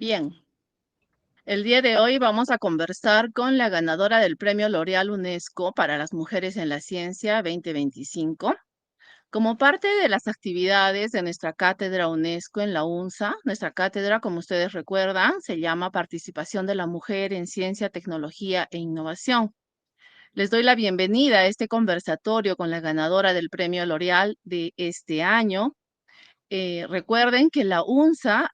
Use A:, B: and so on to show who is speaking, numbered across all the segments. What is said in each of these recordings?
A: Bien, el día de hoy vamos a conversar con la ganadora del Premio L'Oréal UNESCO para las Mujeres en la Ciencia 2025. Como parte de las actividades de nuestra cátedra UNESCO en la UNSA, nuestra cátedra, como ustedes recuerdan, se llama Participación de la Mujer en Ciencia, Tecnología e Innovación. Les doy la bienvenida a este conversatorio con la ganadora del Premio L'Oréal de este año. Recuerden que la UNSA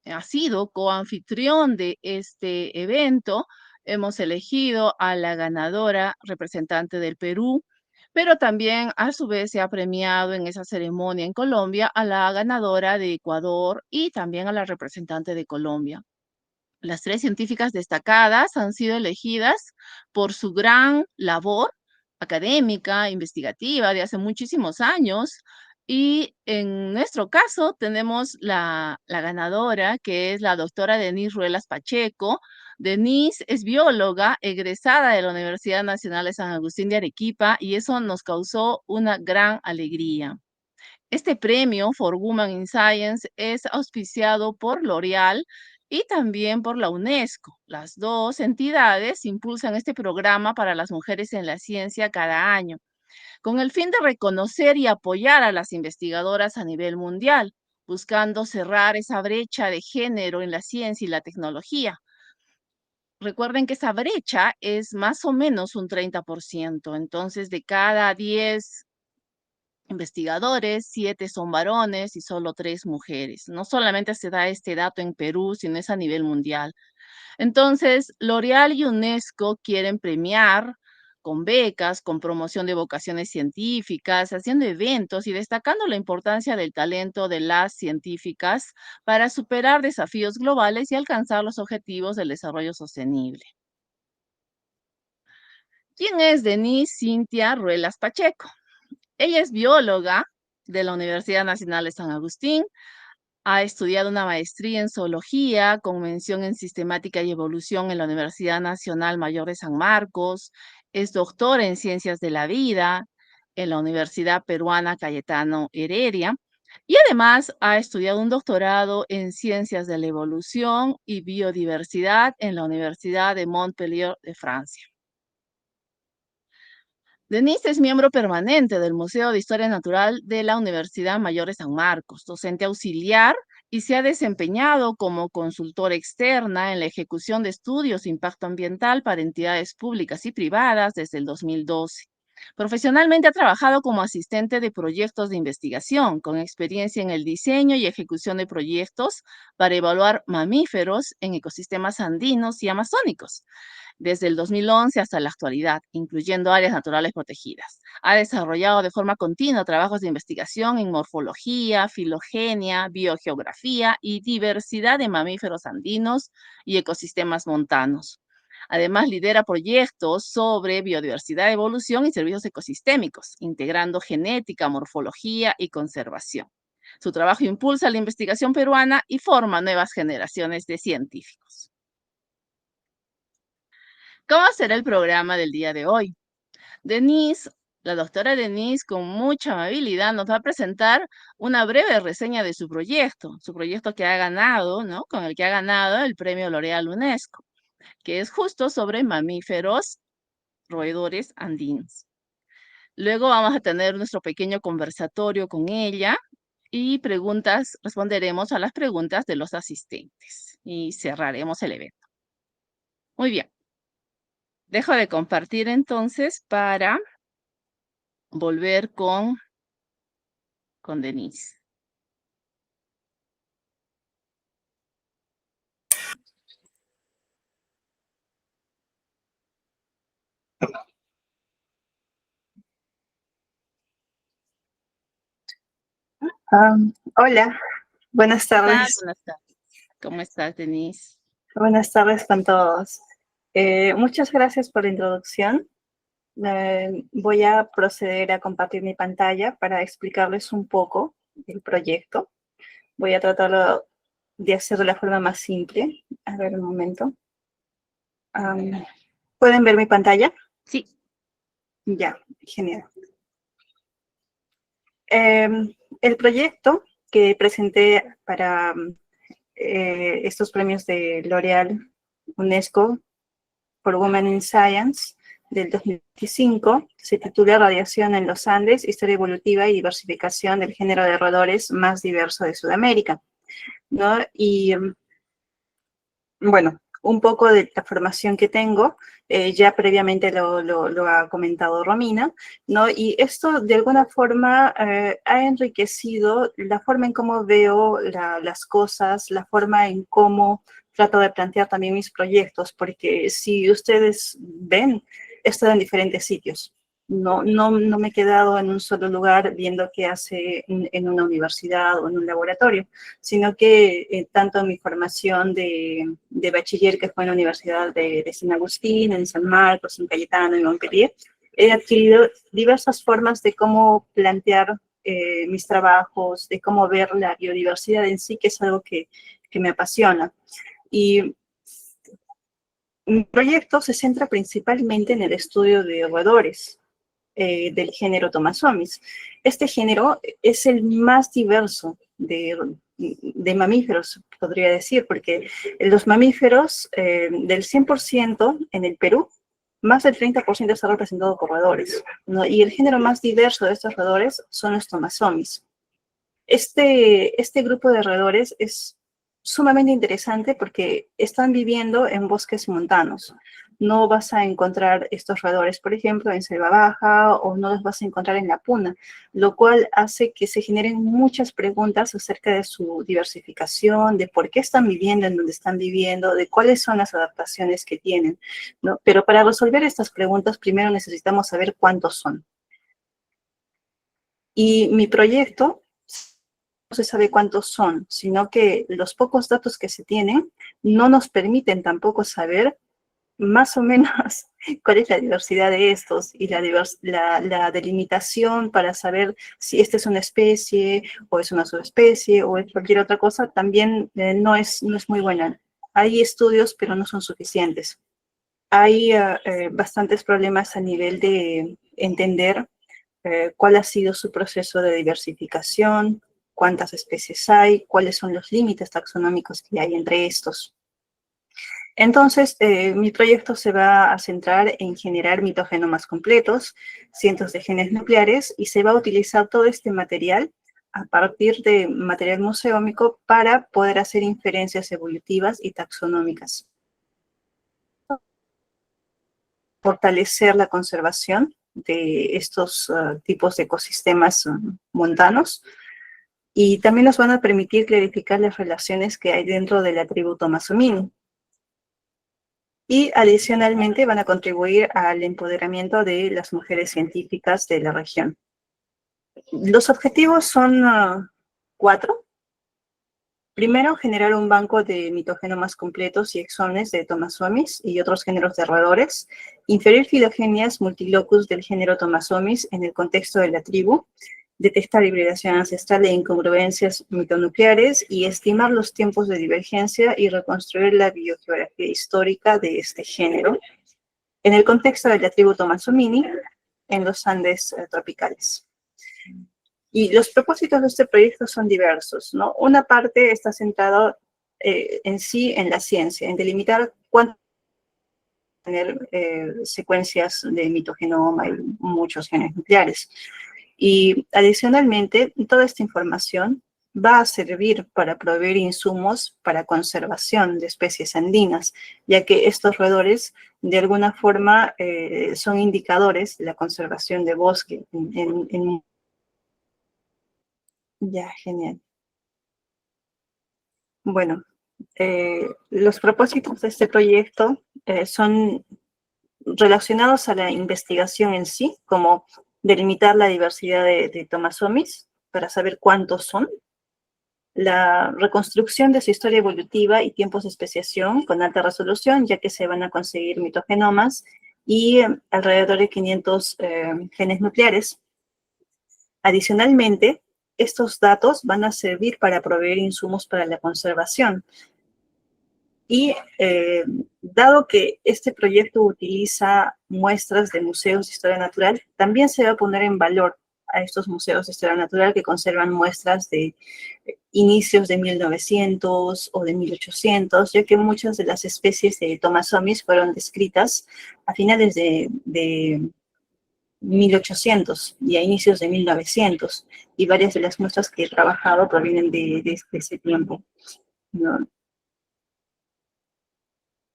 A: ha sido coanfitrión de este evento. Hemos elegido a la ganadora representante del Perú, pero también a su vez se ha premiado en esa ceremonia en Colombia a la ganadora de Ecuador y también a la representante de Colombia. Las tres científicas destacadas han sido elegidas por su gran labor académica, investigativa de hace muchísimos años. Y en nuestro caso tenemos la ganadora, que es la doctora Denise Ruelas Pacheco. Denise es bióloga egresada de la Universidad Nacional de San Agustín de Arequipa y eso nos causó una gran alegría. Este premio For Women in Science es auspiciado por L'Oréal y también por la UNESCO. Las dos entidades impulsan este programa para las mujeres en la ciencia cada año, con el fin de reconocer y apoyar a las investigadoras a nivel mundial, buscando cerrar esa brecha de género en la ciencia y la tecnología. Recuerden que esa brecha es más o menos un 30%. Entonces, de cada 10 investigadores, 7 son varones y solo 3 mujeres. No solamente se da este dato en Perú, sino es a nivel mundial. Entonces, L'Oréal y UNESCO quieren premiar con becas, con promoción de vocaciones científicas, haciendo eventos y destacando la importancia del talento de las científicas para superar desafíos globales y alcanzar los objetivos del desarrollo sostenible. ¿Quién es Denise Cintia Ruelas Pacheco? Ella es bióloga de la Universidad Nacional de San Agustín. Ha estudiado una maestría en zoología con mención en sistemática y evolución en la Universidad Nacional Mayor de San Marcos. Es doctora en ciencias de la vida en la Universidad Peruana Cayetano Heredia. Y además ha estudiado un doctorado en ciencias de la evolución y biodiversidad en la Universidad de Montpellier de Francia. Denise es miembro permanente del Museo de Historia Natural de la Universidad Mayor de San Marcos, docente auxiliar y se ha desempeñado como consultora externa en la ejecución de estudios de impacto ambiental para entidades públicas y privadas desde el 2012. Profesionalmente ha trabajado como asistente de proyectos de investigación, con experiencia en el diseño y ejecución de proyectos para evaluar mamíferos en ecosistemas andinos y amazónicos desde el 2011 hasta la actualidad, incluyendo áreas naturales protegidas. Ha desarrollado de forma continua trabajos de investigación en morfología, filogenia, biogeografía y diversidad de mamíferos andinos y ecosistemas montanos. Además, lidera proyectos sobre biodiversidad, evolución y servicios ecosistémicos, integrando genética, morfología y conservación. Su trabajo impulsa la investigación peruana y forma nuevas generaciones de científicos. ¿Cómo será el programa del día de hoy? Denise, la doctora Denise, con mucha amabilidad, nos va a presentar una breve reseña de su proyecto que ha ganado, ¿no? Con el que ha ganado el premio L'Oréal UNESCO, que es justo sobre mamíferos roedores andinos. Luego vamos a tener nuestro pequeño conversatorio con ella y responderemos a las preguntas de los asistentes y cerraremos el evento. Muy bien. Dejo de compartir entonces para volver con Denise.
B: Hola, buenas tardes.
A: Buenas tardes. ¿Cómo estás, Denise?
B: Buenas tardes con todos. Muchas gracias por la introducción. Voy a proceder a compartir mi pantalla para explicarles un poco el proyecto. Voy a tratarlo de hacer de la forma más simple. A ver, un momento. ¿Pueden ver mi pantalla?
A: Sí.
B: Ya, genial. El proyecto que presenté para estos premios de L'Oréal UNESCO por Women in Science del 2025, se titula Radiación en los Andes, historia evolutiva y diversificación del género de roedores más diverso de Sudamérica, ¿no? Y bueno, un poco de la formación que tengo, ya previamente lo ha comentado Romina, ¿no? Y esto de alguna forma ha enriquecido la forma en cómo veo las cosas, la forma en cómo trato de plantear también mis proyectos, porque si ustedes ven, he estado en diferentes sitios. No me he quedado en un solo lugar viendo qué hace en una universidad o en un laboratorio, sino que tanto en mi formación de bachiller, que fue en la Universidad de San Agustín, en San Marcos, en Cayetano, en Montpellier, he adquirido diversas formas de cómo plantear mis trabajos, de cómo ver la biodiversidad en sí, que es algo que me apasiona. Y mi proyecto se centra principalmente en el estudio de roedores del género Thomasomis. Este género es el más diverso de mamíferos, podría decir, porque los mamíferos del 100% en el Perú, más del 30% está representado por roedores, ¿no? Y el género más diverso de estos roedores son los Thomasomis. Este grupo de roedores es sumamente interesante porque están viviendo en bosques montanos. No vas a encontrar estos roedores, por ejemplo, en selva baja o no los vas a encontrar en la puna, lo cual hace que se generen muchas preguntas acerca de su diversificación, de por qué están viviendo en donde están viviendo, de cuáles son las adaptaciones que tienen, ¿no? Pero para resolver estas preguntas, primero necesitamos saber cuántos son. Y mi proyecto no se sabe cuántos son, sino que los pocos datos que se tienen no nos permiten tampoco saber más o menos cuál es la diversidad de estos y la delimitación para saber si esta es una especie o es una subespecie o es cualquier otra cosa, también no es muy buena. Hay estudios, pero no son suficientes. Hay bastantes problemas a nivel de entender cuál ha sido su proceso de diversificación, cuántas especies hay, cuáles son los límites taxonómicos que hay entre estos. Entonces, mi proyecto se va a centrar en generar mitogenomas completos, cientos de genes nucleares, y se va a utilizar todo este material a partir de material museómico para poder hacer inferencias evolutivas y taxonómicas. Fortalecer la conservación de estos tipos de ecosistemas montanos, y también nos van a permitir clarificar las relaciones que hay dentro de la tribu Thomasomini. Y adicionalmente van a contribuir al empoderamiento de las mujeres científicas de la región. Los objetivos son 4. Primero, generar un banco de mitogenomas completos y exones de Thomasomis y otros géneros de roedores, inferir filogenias multilocus del género Thomasomis en el contexto de la tribu, detectar hibridación ancestral e incongruencias mitonucleares y estimar los tiempos de divergencia y reconstruir la biogeografía histórica de este género en el contexto de la tribu Thomasomini en los Andes tropicales. Y los propósitos de este proyecto son diversos, ¿no? Una parte está centrada en sí en la ciencia, en delimitar cuánto tener secuencias de mitogenoma y muchos genes nucleares. Y adicionalmente, toda esta información va a servir para proveer insumos para conservación de especies andinas, ya que estos roedores de alguna forma son indicadores de la conservación de bosque Ya, genial. Bueno, los propósitos de este proyecto son relacionados a la investigación en sí, como delimitar la diversidad de Thomasomis para saber cuántos son, la reconstrucción de su historia evolutiva y tiempos de especiación con alta resolución, ya que se van a conseguir mitogenomas y alrededor de 500 genes nucleares. Adicionalmente, estos datos van a servir para proveer insumos para la conservación. Y dado que este proyecto utiliza muestras de museos de historia natural, también se va a poner en valor a estos museos de historia natural que conservan muestras de inicios de 1900 o de 1800, ya que muchas de las especies de Thomasomis fueron descritas a finales de 1800 y a inicios de 1900, y varias de las muestras que he trabajado provienen de ese tiempo, ¿no?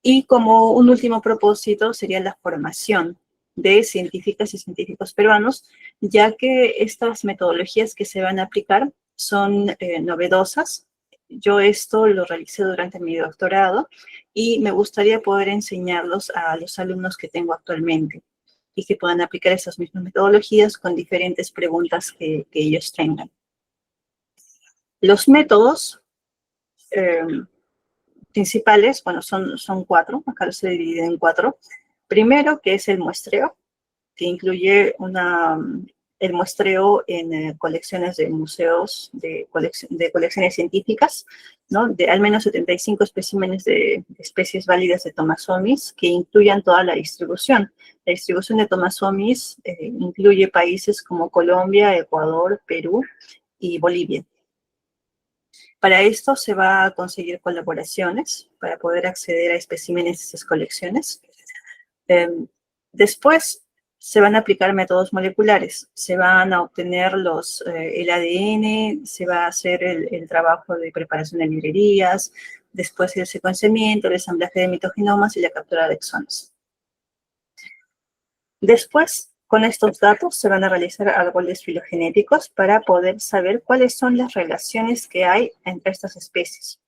B: Y como un último propósito sería la formación de científicas y científicos peruanos, ya que estas metodologías que se van a aplicar son novedosas. Yo esto lo realicé durante mi doctorado y me gustaría poder enseñarlos a los alumnos que tengo actualmente y que puedan aplicar esas mismas metodologías con diferentes preguntas que ellos tengan. Los métodos principales, bueno, son cuatro, acá los he dividido en cuatro. Primero, que es el muestreo, que incluye el muestreo en colecciones de museos, de colecciones científicas, ¿no? De al menos 75 especímenes de especies válidas de Thomasomis, que incluyan toda la distribución. La distribución de Thomasomis incluye países como Colombia, Ecuador, Perú y Bolivia. Para esto se va a conseguir colaboraciones para poder acceder a especímenes de esas colecciones. Después se van a aplicar métodos moleculares, se van a obtener el ADN, se va a hacer el trabajo de preparación de librerías, después el secuenciamiento, el ensamblaje de mitogenomas y la captura de exones. Después, con estos datos se van a realizar árboles filogenéticos para poder saber cuáles son las relaciones que hay entre estas especies.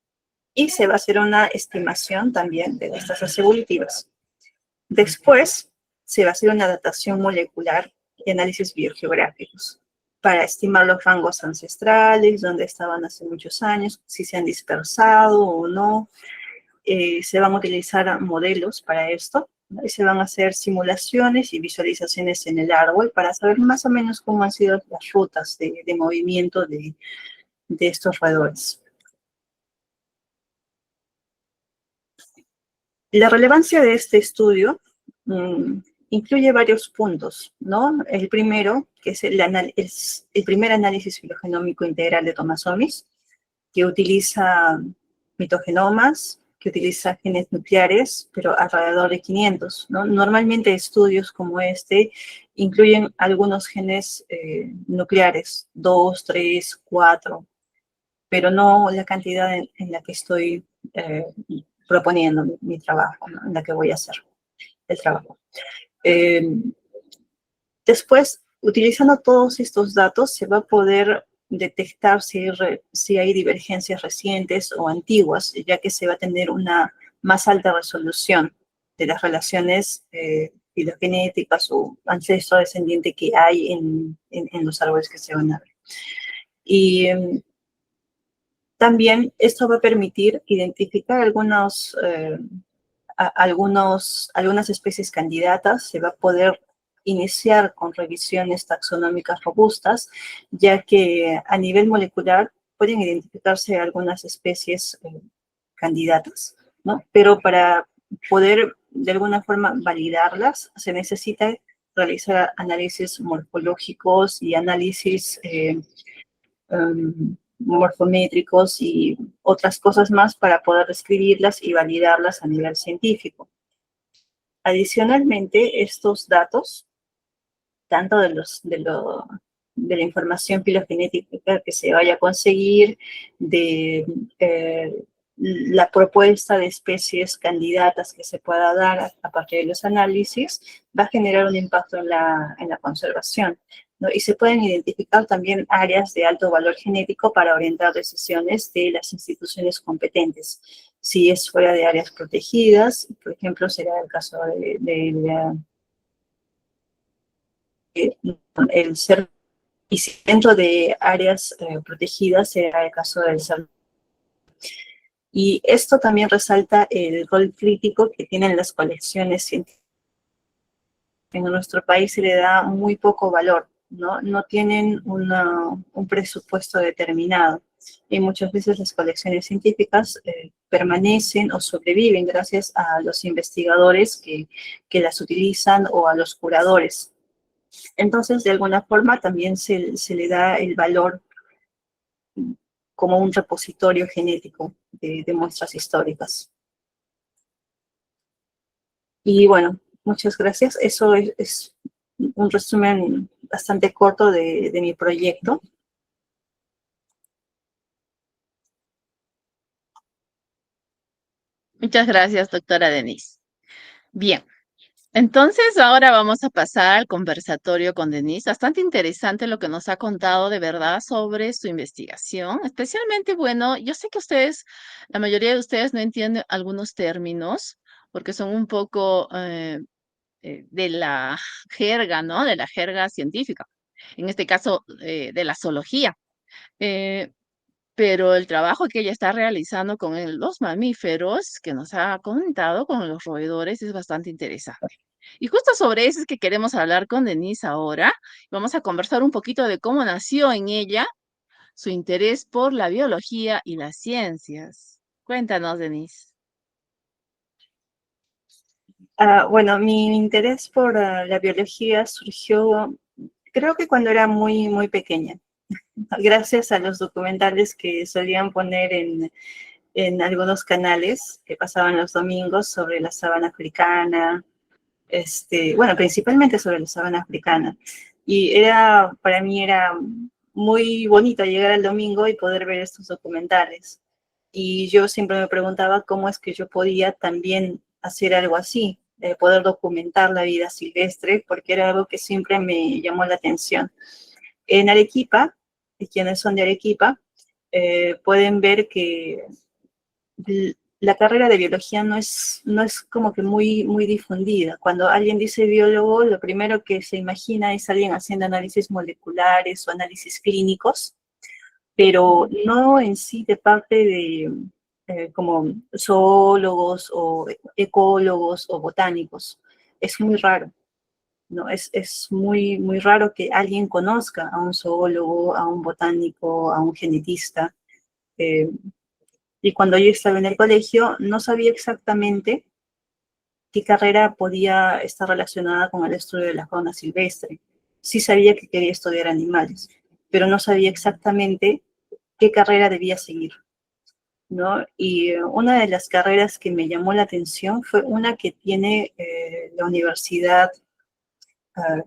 B: Y se va a hacer una estimación también de las tasas evolutivas. Después, se va a hacer una datación molecular y análisis biogeográficos para estimar los rangos ancestrales, dónde estaban hace muchos años, si se han dispersado o no. Se van a utilizar modelos para esto, ¿no? Y se van a hacer simulaciones y visualizaciones en el árbol para saber más o menos cómo han sido las rutas de movimiento de estos roedores. La relevancia de este estudio incluye varios puntos, ¿no? El primero, que es el primer análisis filogenómico integral de Thomasomis, que utiliza mitogenomas, que utiliza genes nucleares, pero alrededor de 500, ¿no? Normalmente estudios como este incluyen algunos genes nucleares, 2, 3, 4, pero no la cantidad en la que estoy proponiendo mi trabajo, ¿no? En la que voy a hacer el trabajo. Después, utilizando todos estos datos, se va a poder detectar si hay divergencias recientes o antiguas, ya que se va a tener una más alta resolución de las relaciones filogenéticas o ancestro-descendiente que hay en los árboles que se van a ver. Y también esto va a permitir identificar algunas especies candidatas. Se va a poder iniciar con revisiones taxonómicas robustas, ya que a nivel molecular pueden identificarse algunas especies candidatas, ¿no? Pero para poder de alguna forma validarlas, se necesita realizar análisis morfológicos y análisis morfométricos y otras cosas más para poder describirlas y validarlas a nivel científico. Adicionalmente, estos datos, tanto de la información filogenética que se vaya a conseguir, de la propuesta de especies candidatas que se pueda dar a partir de los análisis, va a generar un impacto en la conservación, ¿no? Y se pueden identificar también áreas de alto valor genético para orientar decisiones de las instituciones competentes. Si es fuera de áreas protegidas, por ejemplo, será el caso el ser, y si dentro de áreas protegidas será el caso del ser. Y esto también resalta el rol crítico que tienen las colecciones científicas. En nuestro país se le da muy poco valor, ¿no? No tienen un presupuesto determinado. Y muchas veces las colecciones científicas permanecen o sobreviven gracias a los investigadores que las utilizan o a los curadores. Entonces, de alguna forma, también se le da el valor como un repositorio genético de muestras históricas. Y bueno, muchas gracias. Eso es un resumen bastante corto de mi proyecto.
A: Muchas gracias, doctora Denise. Bien, entonces ahora vamos a pasar al conversatorio con Denise. Bastante interesante lo que nos ha contado de verdad sobre su investigación. Especialmente, bueno, yo sé que ustedes, la mayoría de ustedes no entienden algunos términos porque son un poco de la jerga, ¿no? De la jerga científica. En este caso, de la zoología. Eh, pero el trabajo que ella está realizando con los mamíferos que nos ha contado con los roedores es bastante interesante. Y justo sobre eso es que queremos hablar con Denise ahora. Vamos a conversar un poquito de cómo nació en ella su interés por la biología y las ciencias. Cuéntanos, Denise.
B: Bueno, mi interés por la biología surgió, creo que cuando era muy pequeña, gracias a los documentales que solían poner en algunos canales que pasaban los domingos sobre la sabana africana, bueno, principalmente sobre la sabana africana. Y para mí era muy bonito llegar al domingo y poder ver estos documentales. Y yo siempre me preguntaba cómo es que yo podía también hacer algo así, poder documentar la vida silvestre, porque era algo que siempre me llamó la atención. En Arequipa, y quienes son de Arequipa, pueden ver que la carrera de biología no es como que muy difundida. Cuando alguien dice biólogo, lo primero que se imagina es alguien haciendo análisis moleculares o análisis clínicos, pero no en sí de parte de como zoólogos o ecólogos o botánicos. Es muy raro, ¿no? Es muy raro que alguien conozca a un zoólogo, a un botánico, a un genetista. Eh, y cuando yo estaba en el colegio, no sabía exactamente qué carrera podía estar relacionada con el estudio de la fauna silvestre. Sí sabía que quería estudiar animales, pero no sabía exactamente qué carrera debía seguir, ¿no? Y una de las carreras que me llamó la atención fue una que tiene la Universidad,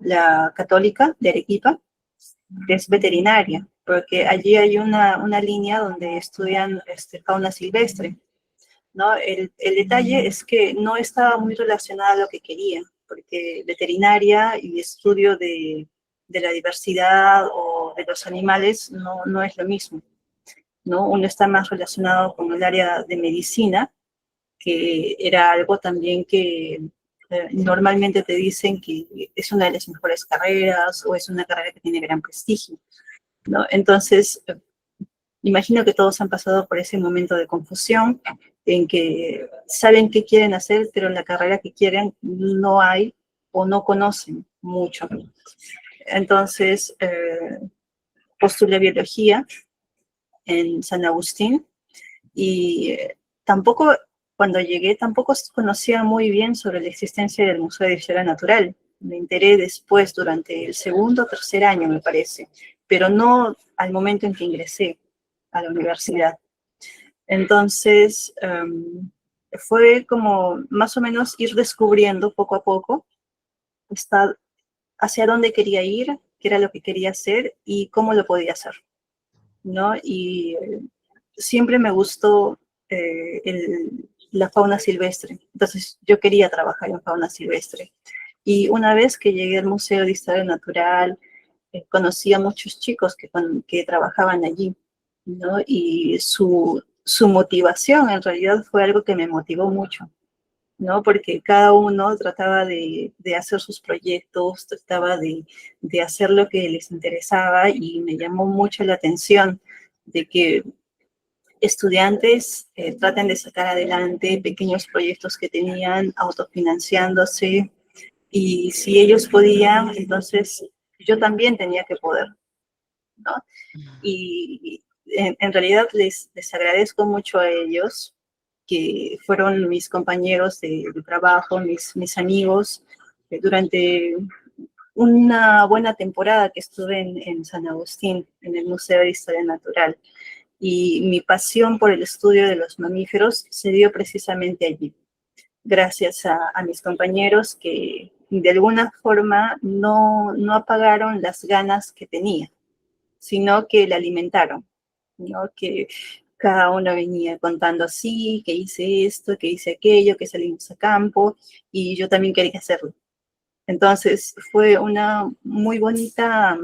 B: la Católica de Arequipa, que es veterinaria, porque allí hay una línea donde estudian fauna silvestre, ¿no? El detalle es que no estaba muy relacionada a lo que quería, porque veterinaria y estudio de la diversidad o de los animales no es lo mismo, ¿no? Uno está más relacionado con el área de medicina, que era algo también que normalmente te dicen que es una de las mejores carreras o es una carrera que tiene gran prestigio, ¿no? Entonces, imagino que todos han pasado por ese momento de confusión en que saben qué quieren hacer, pero en la carrera que quieren no hay o no conocen mucho. Entonces, postulé biología en San Agustín y tampoco, cuando llegué, tampoco conocía muy bien sobre la existencia del Museo de Historia Natural. Me enteré después, durante el segundo o tercer año, me parece, pero no al momento en que ingresé a la universidad. Entonces, fue como más o menos ir descubriendo poco a poco hacia dónde quería ir, qué era lo que quería hacer y cómo lo podía hacer, ¿no? Y siempre me gustó la fauna silvestre, entonces yo quería trabajar en fauna silvestre. Y una vez que llegué al Museo de Historia Natural, conocí a muchos chicos que trabajaban allí, ¿no? Y su motivación en realidad fue algo que me motivó mucho, ¿no? Porque cada uno trataba de hacer sus proyectos, trataba de hacer lo que les interesaba y me llamó mucho la atención de que estudiantes traten de sacar adelante pequeños proyectos que tenían, autofinanciándose, y si ellos podían, entonces yo también tenía que poder, ¿no? Y en realidad les agradezco mucho a ellos, que fueron mis compañeros de trabajo, mis amigos, durante una buena temporada que estuve en San Agustín, en el Museo de Historia Natural. Y mi pasión por el estudio de los mamíferos se dio precisamente allí, gracias a mis compañeros que de alguna forma no apagaron las ganas que tenía, sino que la alimentaron, ¿no? Que cada uno venía contando así, que hice esto, que hice aquello, que salimos a campo, y yo también quería hacerlo. Entonces fue una muy bonita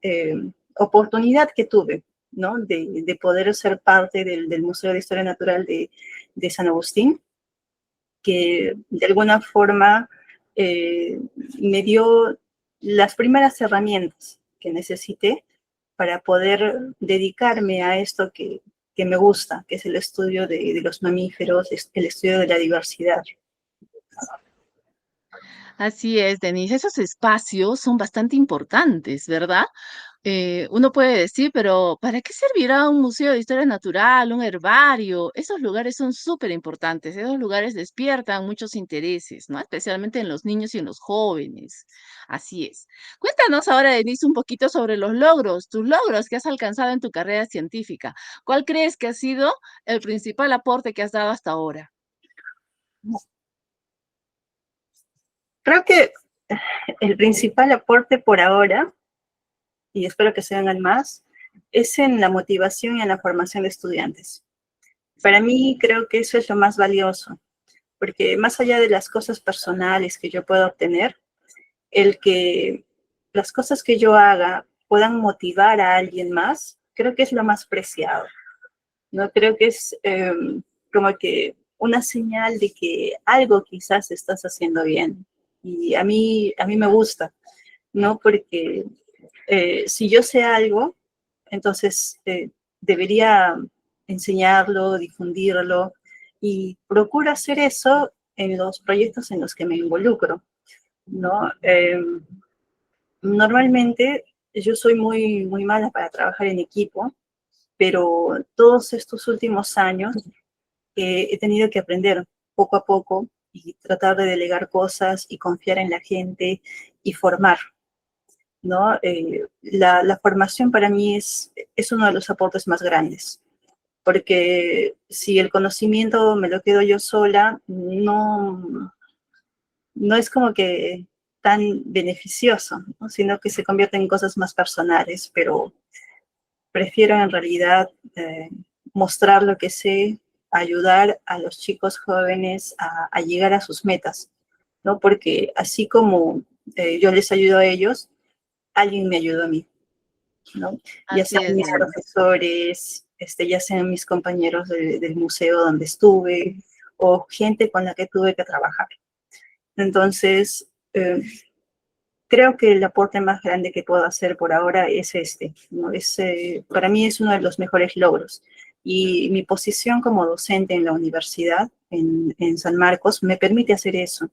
B: eh, oportunidad que tuve, ¿no? De poder ser parte del Museo de Historia Natural de San Agustín, que de alguna forma eh, me dio las primeras herramientas que necesité para poder dedicarme a esto que me gusta, que es el estudio de los mamíferos, el estudio de la diversidad.
A: Así es, Denise. Esos espacios son bastante importantes, ¿verdad? Uno puede decir, pero ¿para qué servirá un museo de historia natural, un herbario? Esos lugares son súper importantes. Esos lugares despiertan muchos intereses, ¿no? Especialmente en los niños y en los jóvenes. Así es. Cuéntanos ahora, Denise, un poquito sobre los logros, tus logros que has alcanzado en tu carrera científica. ¿Cuál crees que ha sido el principal aporte que has dado hasta ahora?
B: Creo que el principal aporte por ahora, y espero que se hagan más, es en la motivación y en la formación de estudiantes. Para mí creo que eso es lo más valioso, porque más allá de las cosas personales que yo pueda obtener, el que las cosas que yo haga puedan motivar a alguien más, creo que es lo más preciado, ¿no? Creo que es como que una señal de que algo quizás estás haciendo bien. Y a mí me gusta, ¿no? Porque si yo sé algo, entonces debería enseñarlo, difundirlo, y procuro hacer eso en los proyectos en los que me involucro, ¿no? Normalmente yo soy muy mala para trabajar en equipo, pero todos estos últimos años he tenido que aprender poco a poco y tratar de delegar cosas y confiar en la gente y formar, ¿no? La formación para mí es uno de los aportes más grandes, porque si el conocimiento me lo quedo yo sola, no es como que tan beneficioso, ¿no? Sino que se convierte en cosas más personales, pero prefiero en realidad mostrar lo que sé, ayudar a los chicos jóvenes a llegar a sus metas, ¿no? Porque así como yo les ayudo a ellos, alguien me ayudó a mí, ¿no? Ya
A: Así
B: sean
A: es,
B: mis
A: Denise.
B: profesores, ya sean mis compañeros del museo donde estuve, o gente con la que tuve que trabajar. Entonces, creo que el aporte más grande que puedo hacer por ahora es ¿no? Para mí es uno de los mejores logros. Y mi posición como docente en la universidad, en San Marcos, me permite hacer eso,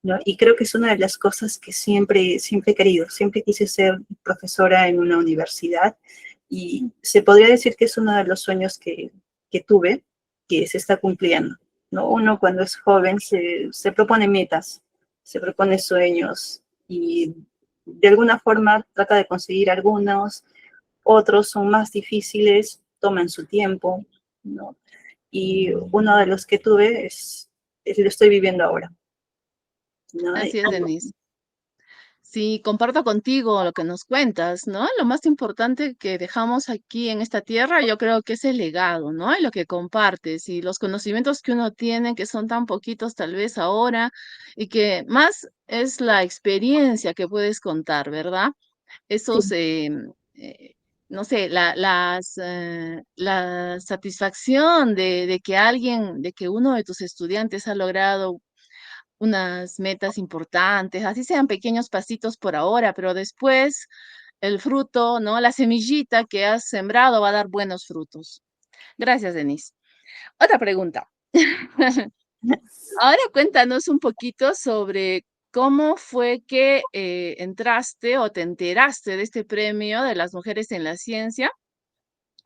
B: ¿no? Y creo que es una de las cosas que siempre he querido. Siempre quise ser profesora en una universidad, y se podría decir que es uno de los sueños que tuve, que se está cumpliendo, ¿no? Uno cuando es joven se propone metas, se propone sueños, y de alguna forma trata de conseguir algunos, otros son más difíciles, toman su tiempo, ¿no? Y uno de los que tuve lo estoy viviendo ahora, ¿no?
A: Así es, Denise. Sí, comparto contigo lo que nos cuentas, ¿no? Lo más importante que dejamos aquí en esta tierra, yo creo que es el legado, ¿no? Y lo que compartes y los conocimientos que uno tiene, que son tan poquitos tal vez ahora, y que más es la experiencia que puedes contar, ¿verdad?
B: Sí.
A: Esos, no sé, la satisfacción de que alguien, de que uno de tus estudiantes ha logrado unas metas importantes, así sean pequeños pasitos por ahora, pero después el fruto, ¿no? La semillita que has sembrado va a dar buenos frutos. Gracias, Denise. Otra pregunta. Ahora cuéntanos un poquito sobre cómo fue que entraste o te enteraste de este premio de las mujeres en la ciencia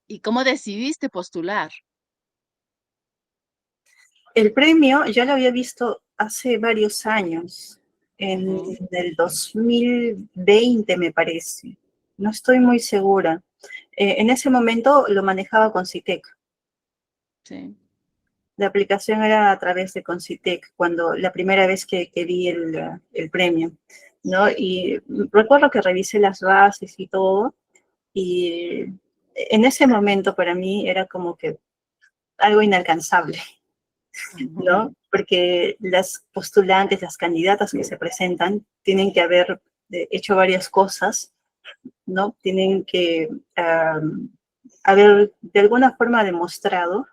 A: y cómo decidiste postular.
B: El premio ya lo había visto hace varios años en
A: Ujú,
B: el 2020, me parece. No estoy muy segura. En ese momento lo manejaba Concitec.
A: sí.
B: La aplicación era a través de Concitec, cuando la primera vez que vi el premio, ¿no? Y recuerdo que revisé las bases y todo, y en ese momento para mí era como que algo inalcanzable,
A: Ujú,
B: ¿no? Porque las postulantes, las candidatas que se presentan, tienen que haber hecho varias cosas, ¿no? Tienen que haber de alguna forma demostrado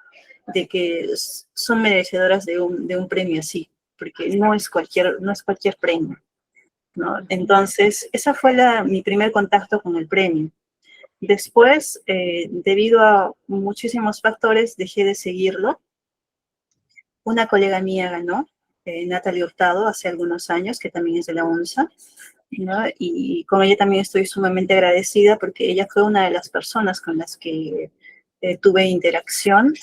B: de que son merecedoras de un premio así, porque no es cualquier premio, ¿no?
A: ujú,
B: Entonces, esa fue mi primer contacto con el premio. Después, debido a muchísimos factores, dejé de seguirlo. Una colega mía ganó, Natalie Hurtado, hace algunos años, que también es de la UNSA, ¿no? Y con ella también estoy sumamente agradecida porque ella fue una de las personas con las que tuve interacción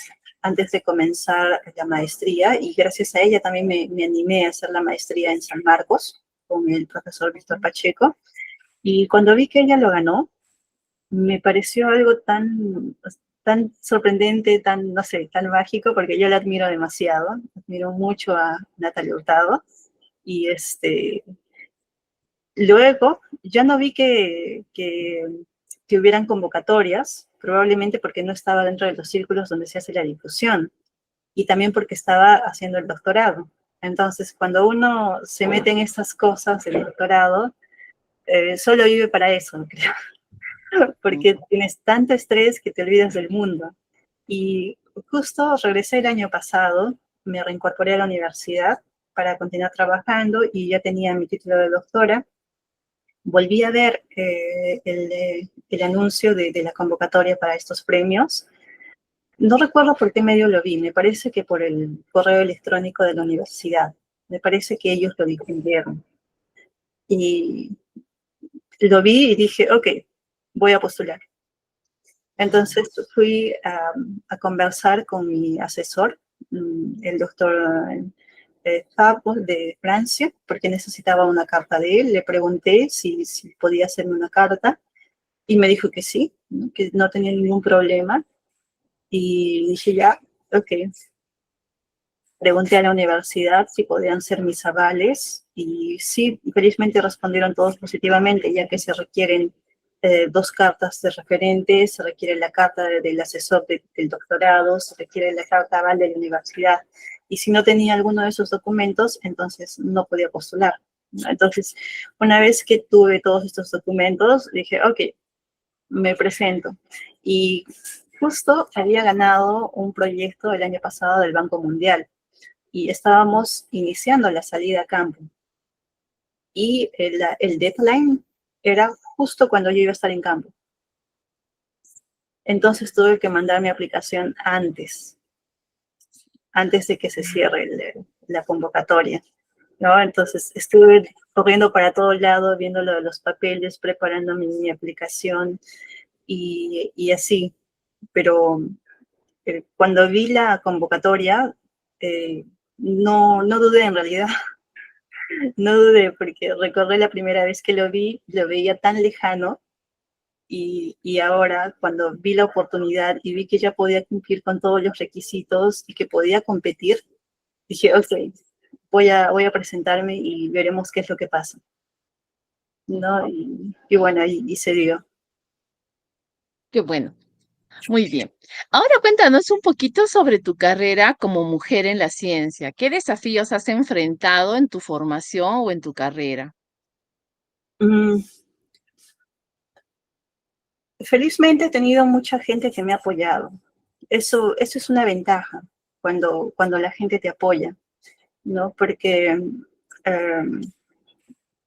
B: antes de comenzar la maestría, y gracias a ella también me animé a hacer la maestría en San Marcos con el profesor Víctor Pacheco. Y cuando vi que ella lo ganó, me pareció algo tan sorprendente, tan, no sé, tan mágico, porque yo la admiro demasiado, admiro mucho a Natalia Hurtado, y luego ya no vi que hubieran convocatorias, probablemente porque no estaba dentro de los círculos donde se hace la difusión, y también porque estaba haciendo el doctorado. Entonces, cuando uno se mete en estas cosas, el doctorado, solo vive para eso, creo, porque
A: ujú,
B: tienes tanto estrés que te olvidas del mundo. Y justo regresé el año pasado, me reincorporé a la universidad para continuar trabajando y ya tenía mi título de doctora. Volví a ver el anuncio de la convocatoria para estos premios. No recuerdo por qué medio lo vi, me parece que por el correo electrónico de la universidad. Me parece que ellos lo difundieron. Y lo vi y dije, ok, voy a postular.
A: ujú,
B: Entonces fui a conversar con mi asesor, el doctor Fabo de Francia, porque necesitaba una carta de él. Le pregunté si podía hacerme una carta y me dijo que sí, ¿no? Que no tenía ningún problema. Y dije, ya, ok. Pregunté a la universidad si podían ser mis avales y sí, felizmente respondieron todos positivamente, ya que se requieren dos cartas de referente, se requiere la carta del asesor del doctorado, se requiere la carta aval de la universidad. Y si no tenía alguno de esos documentos, entonces no podía postular, ¿no? Entonces, una vez que tuve todos estos documentos, dije, ok, me presento. Y justo había ganado un proyecto el año pasado del Banco Mundial y estábamos iniciando la salida a campo. Y el deadline era justo cuando yo iba a estar en campo. Entonces tuve que mandar mi aplicación antes de que se cierre la convocatoria, ¿no? Entonces estuve corriendo para todo lado, viendo lo de los papeles, preparando mi aplicación y así. Pero cuando vi la convocatoria, eh, no dudé en realidad. No dudé, porque recordé la primera vez que lo vi, lo veía tan lejano, y ahora cuando vi la oportunidad y vi que ya podía cumplir con todos los requisitos y que podía competir, dije, ok, voy a presentarme y veremos qué es lo que pasa, ¿no? Y bueno, y se dio.
A: qué bueno. Muy bien. Ahora cuéntanos un poquito sobre tu carrera como mujer en la ciencia. ¿Qué desafíos has enfrentado en tu formación o en tu carrera?
B: Mm, Felizmente he tenido mucha gente que me ha apoyado. Eso es una ventaja cuando la gente te apoya, ¿no? Porque eh,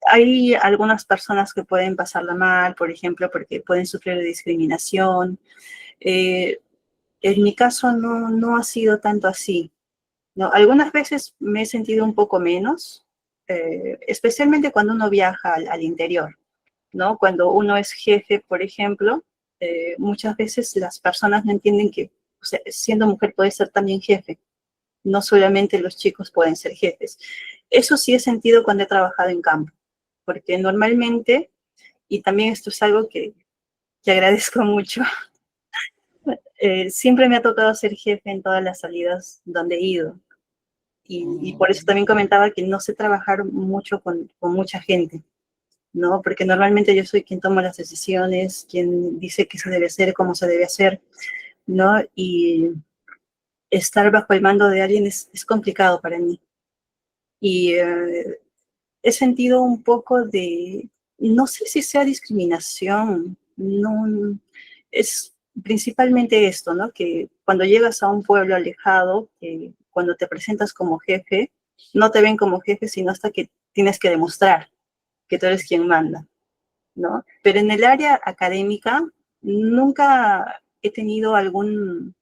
B: hay algunas personas que pueden pasarla mal, por ejemplo, porque pueden sufrir de discriminación. Eh, en mi caso no ha sido tanto así, ¿no? Algunas veces me he sentido un poco menos, especialmente cuando uno viaja al interior, ¿no? Cuando uno es jefe, por ejemplo, muchas veces las personas no entienden que, o sea, siendo mujer puede ser también jefe, no solamente los chicos pueden ser jefes. eso sí he sentido cuando he trabajado en campo, porque normalmente, y también esto es algo que agradezco mucho, siempre me ha tocado ser jefe en todas las salidas donde he ido. Y por eso también comentaba que no sé trabajar mucho con mucha gente, ¿no? Porque normalmente yo soy quien toma las decisiones, quien dice qué se debe hacer, cómo se debe hacer, ¿no? Y estar bajo el mando de alguien es complicado para mí. Y he sentido un poco de, no sé si sea discriminación, no, es principalmente esto, ¿no? Que cuando llegas a un pueblo alejado, cuando te presentas como jefe, no te ven como jefe, sino hasta que tienes que demostrar que tú eres quien manda, ¿no? Pero en el área académica nunca he tenido algún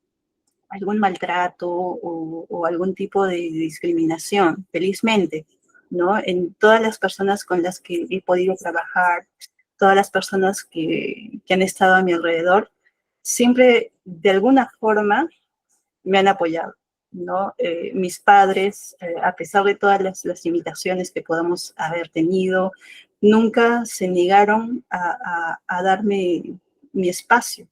B: maltrato o algún tipo de discriminación, felizmente, ¿no? En todas las personas con las que he podido trabajar, todas las personas que han estado a mi alrededor, siempre de alguna forma me han apoyado, ¿no? Mis padres, a pesar de todas las limitaciones que podamos haber tenido, nunca se negaron a darme mi espacio.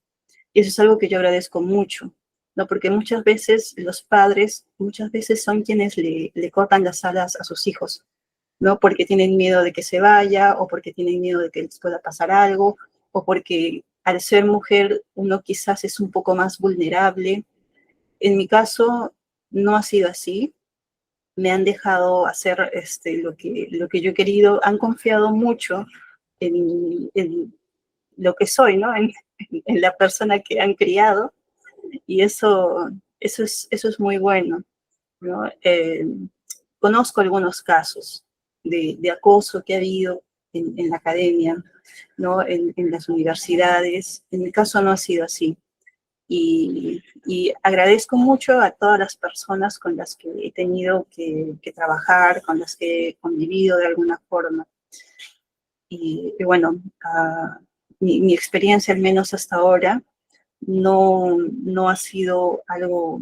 B: Y eso es algo que yo agradezco mucho, ¿no? Porque muchas veces los padres, muchas veces son quienes le cortan las alas a sus hijos, ¿no? Porque tienen miedo de que se vaya, o porque tienen miedo de que les pueda pasar algo, o porque al ser mujer uno quizás es un poco más vulnerable. En mi caso no ha sido así. Me han dejado hacer lo que yo he querido, han confiado mucho en lo que soy, ¿no? En la persona que han criado, y eso es muy bueno, ¿no? Conozco algunos casos de acoso que ha habido en la academia, ¿no? En las universidades. En mi caso no ha sido así. Y agradezco mucho a todas las personas con las que he tenido que trabajar, con las que he convivido de alguna forma. Y bueno, mi experiencia, al menos hasta ahora, no ha sido algo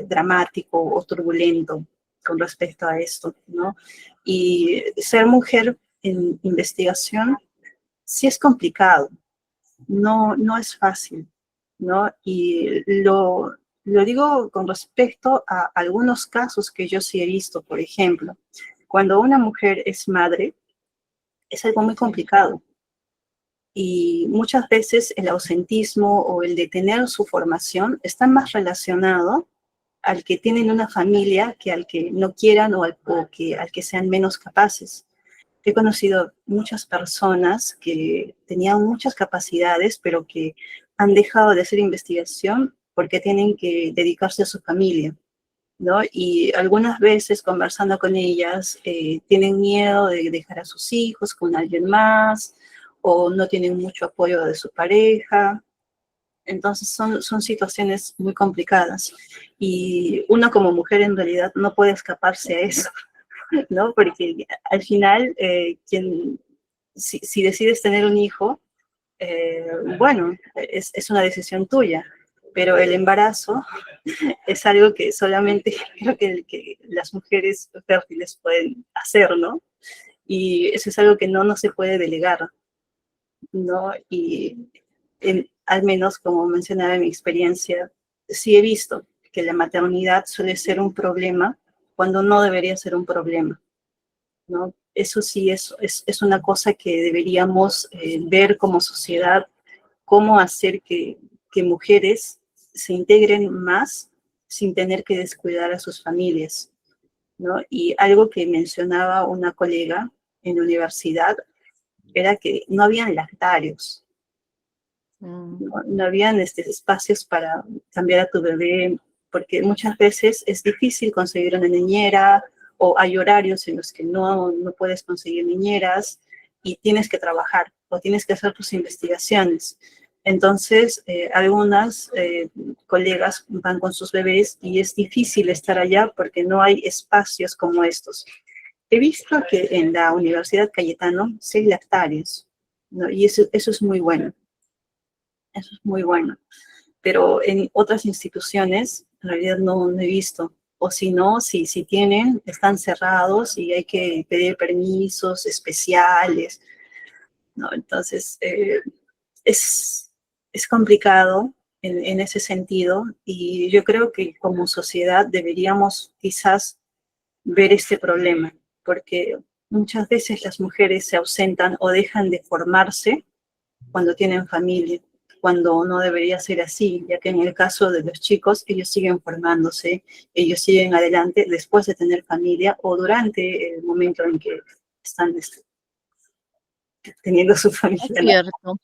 B: dramático o turbulento con respecto a esto, ¿no? Y ser mujer en investigación sí es complicado, no es fácil, ¿no? Y lo digo con respecto a algunos casos que yo sí he visto. Por ejemplo, cuando una mujer es madre, es algo muy complicado. Y muchas veces el ausentismo o el detener su formación está más relacionado al que tienen una familia que al que no quieran al que sean menos capaces. He conocido muchas personas que tenían muchas capacidades, pero que han dejado de hacer investigación porque tienen que dedicarse a su familia, ¿no? Y algunas veces conversando con ellas, tienen miedo de dejar a sus hijos con alguien más, o no tienen mucho apoyo de su pareja. Entonces son situaciones muy complicadas. Y uno como mujer en realidad no puede escaparse a eso, ¿no? Porque al final, si decides tener un hijo, bueno, es una decisión tuya, pero el embarazo es algo que solamente creo que las mujeres fértiles pueden hacer, ¿no? Y eso es algo que no se puede delegar, ¿no? Y al menos, como mencionaba en mi experiencia, sí he visto que la maternidad suele ser un problema cuando no debería ser un problema, ¿no? Eso sí es una cosa que deberíamos ver como sociedad, cómo hacer que mujeres se integren más sin tener que descuidar a sus familias, ¿no? Y algo que mencionaba una colega en la universidad era que no habían lactarios, no habían espacios para cambiar a tu bebé, porque muchas veces es difícil conseguir una niñera, o hay horarios en los que no puedes conseguir niñeras y tienes que trabajar o tienes que hacer tus investigaciones. Entonces, algunas colegas van con sus bebés y es difícil estar allá porque no hay espacios como estos. He visto que en la Universidad Cayetano sí hay lactarios, ¿no? Y eso es muy bueno. Eso es muy bueno. Pero en otras instituciones, en realidad no he visto. o si no, si tienen, están cerrados y hay que pedir permisos especiales, ¿no? Entonces, es, es complicado en ese sentido y yo creo que como sociedad deberíamos quizás ver este problema, porque muchas veces las mujeres se ausentan o dejan de formarse cuando tienen familia, cuando no debería ser así, ya que en el caso de los chicos, ellos siguen formándose, ellos siguen adelante después de tener familia o durante el momento en que están teniendo su
A: Es
B: familia, ¿no?
A: cierto.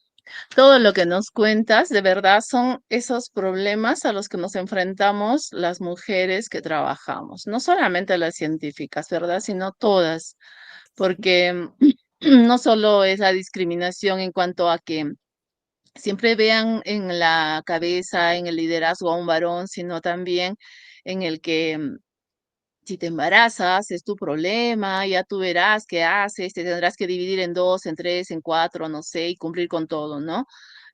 A: Todo lo que nos cuentas, de verdad, son esos problemas a los que nos enfrentamos las mujeres que trabajamos, no solamente las científicas, ¿verdad? Sino todas, porque no solo es la discriminación en cuanto a que siempre vean en la cabeza, en el liderazgo a un varón, sino también en el que si te embarazas, es tu problema, ya tú verás qué haces, te tendrás que dividir en dos, en tres, en cuatro, no sé, y cumplir con todo, ¿no?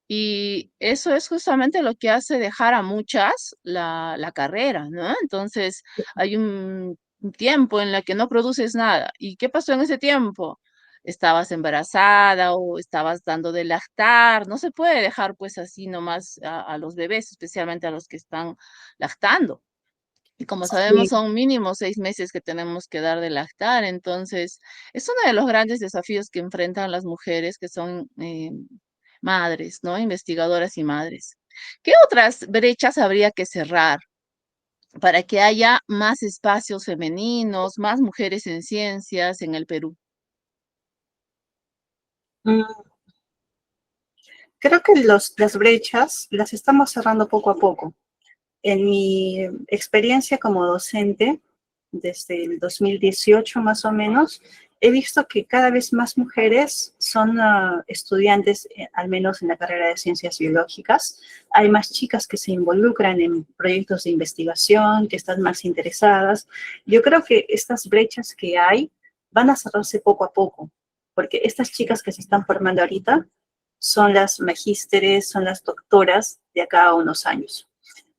A: Y eso es justamente lo que hace dejar a muchas la carrera, ¿no? Entonces, hay un tiempo en la que no produces nada. ¿Y qué pasó en ese tiempo? Estabas embarazada o estabas dando de lactar. No se puede dejar pues así nomás a los bebés, especialmente a los que están lactando. Y como sabemos,
B: Sí,
A: son mínimo 6 meses que tenemos que dar de lactar. Entonces, es uno de los grandes desafíos que enfrentan las mujeres que son madres, ¿no? Investigadoras y madres. ¿Qué otras brechas habría que cerrar para que haya más espacios femeninos, más mujeres en ciencias en el Perú?
B: mm, creo que las brechas las estamos cerrando poco a poco. En mi experiencia como docente, desde el 2018 más o menos, he visto que cada vez más mujeres son estudiantes, al menos en la carrera de ciencias biológicas. Hay más chicas que se involucran en proyectos de investigación, que están más interesadas. Yo creo que estas brechas que hay van a cerrarse poco a poco, porque estas chicas que se están formando ahorita son las magísteres, son las doctoras de acá a unos años,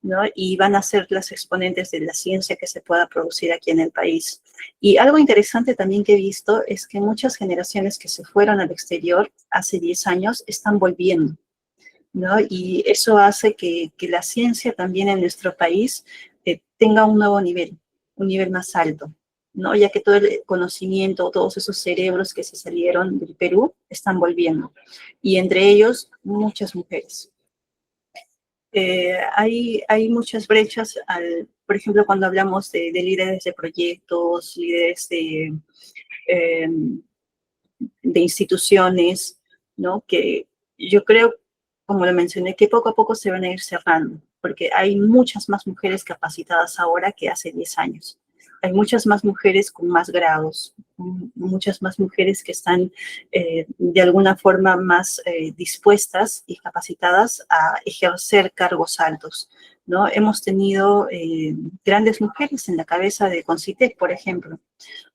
B: ¿no? Y van a ser las exponentes de la ciencia que se pueda producir aquí en el país. Y algo interesante también que he visto es que muchas generaciones que se fueron al exterior hace 10 años están volviendo, ¿no? Y eso hace que la ciencia también en nuestro país tenga un nuevo nivel, un nivel más alto, ¿no? Ya que todo el conocimiento, todos esos cerebros que se salieron del Perú están volviendo. Y entre ellos, muchas mujeres. Hay muchas brechas, por ejemplo, cuando hablamos de líderes de proyectos, líderes eh, de instituciones, ¿no? Que yo creo, como lo mencioné, que poco a poco se van a ir cerrando, porque hay muchas más mujeres capacitadas ahora que hace 10 años. Hay muchas más mujeres con más grados, muchas más mujeres que están de alguna forma más dispuestas y capacitadas a ejercer cargos altos, ¿no? Hemos tenido grandes mujeres en la cabeza de Concitec, por ejemplo.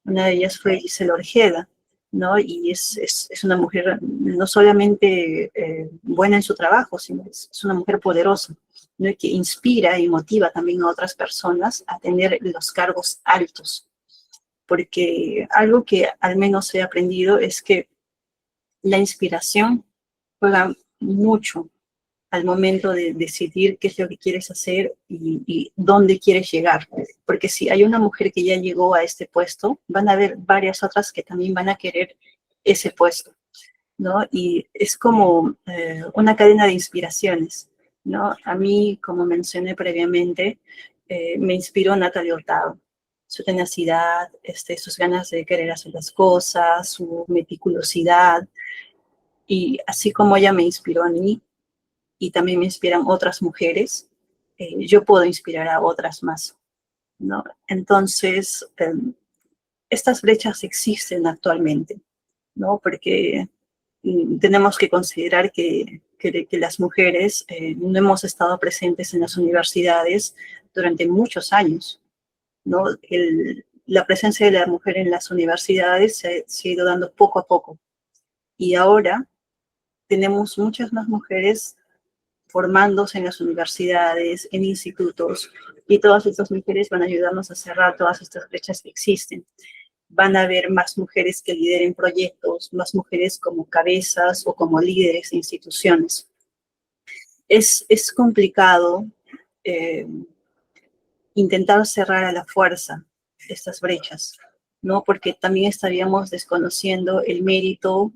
B: Una de ellas fue Gisela Orjeda, ¿no? Y es una mujer no solamente buena en su trabajo, sino es una mujer poderosa, ¿no? Que inspira y motiva también a otras personas a tener los cargos altos. Porque algo que al menos he aprendido es que la inspiración juega mucho al momento de decidir qué es lo que quieres hacer y dónde quieres llegar. Porque si hay una mujer que ya llegó a este puesto, van a haber varias otras que también van a querer ese puesto, ¿no? Y es como una cadena de inspiraciones, ¿no? A mí, como mencioné previamente, me inspiró Natalia Hurtado. Su tenacidad, sus ganas de querer hacer las cosas, su meticulosidad, y así como ella me inspiró a mí, y también me inspiran otras mujeres, yo puedo inspirar a otras más, ¿no? Entonces, estas brechas existen actualmente, ¿no? Porque tenemos que considerar que las mujeres no hemos estado presentes en las universidades durante muchos años, ¿no? La presencia de la mujer en las universidades se ha ido dando poco a poco. Y ahora tenemos muchas más mujeres formándose en las universidades, en institutos, y todas estas mujeres van a ayudarnos a cerrar todas estas brechas que existen. Van a haber más mujeres que lideren proyectos, más mujeres como cabezas o como líderes de instituciones. Es complicado intentar cerrar a la fuerza estas brechas, ¿no? Porque también estaríamos desconociendo el mérito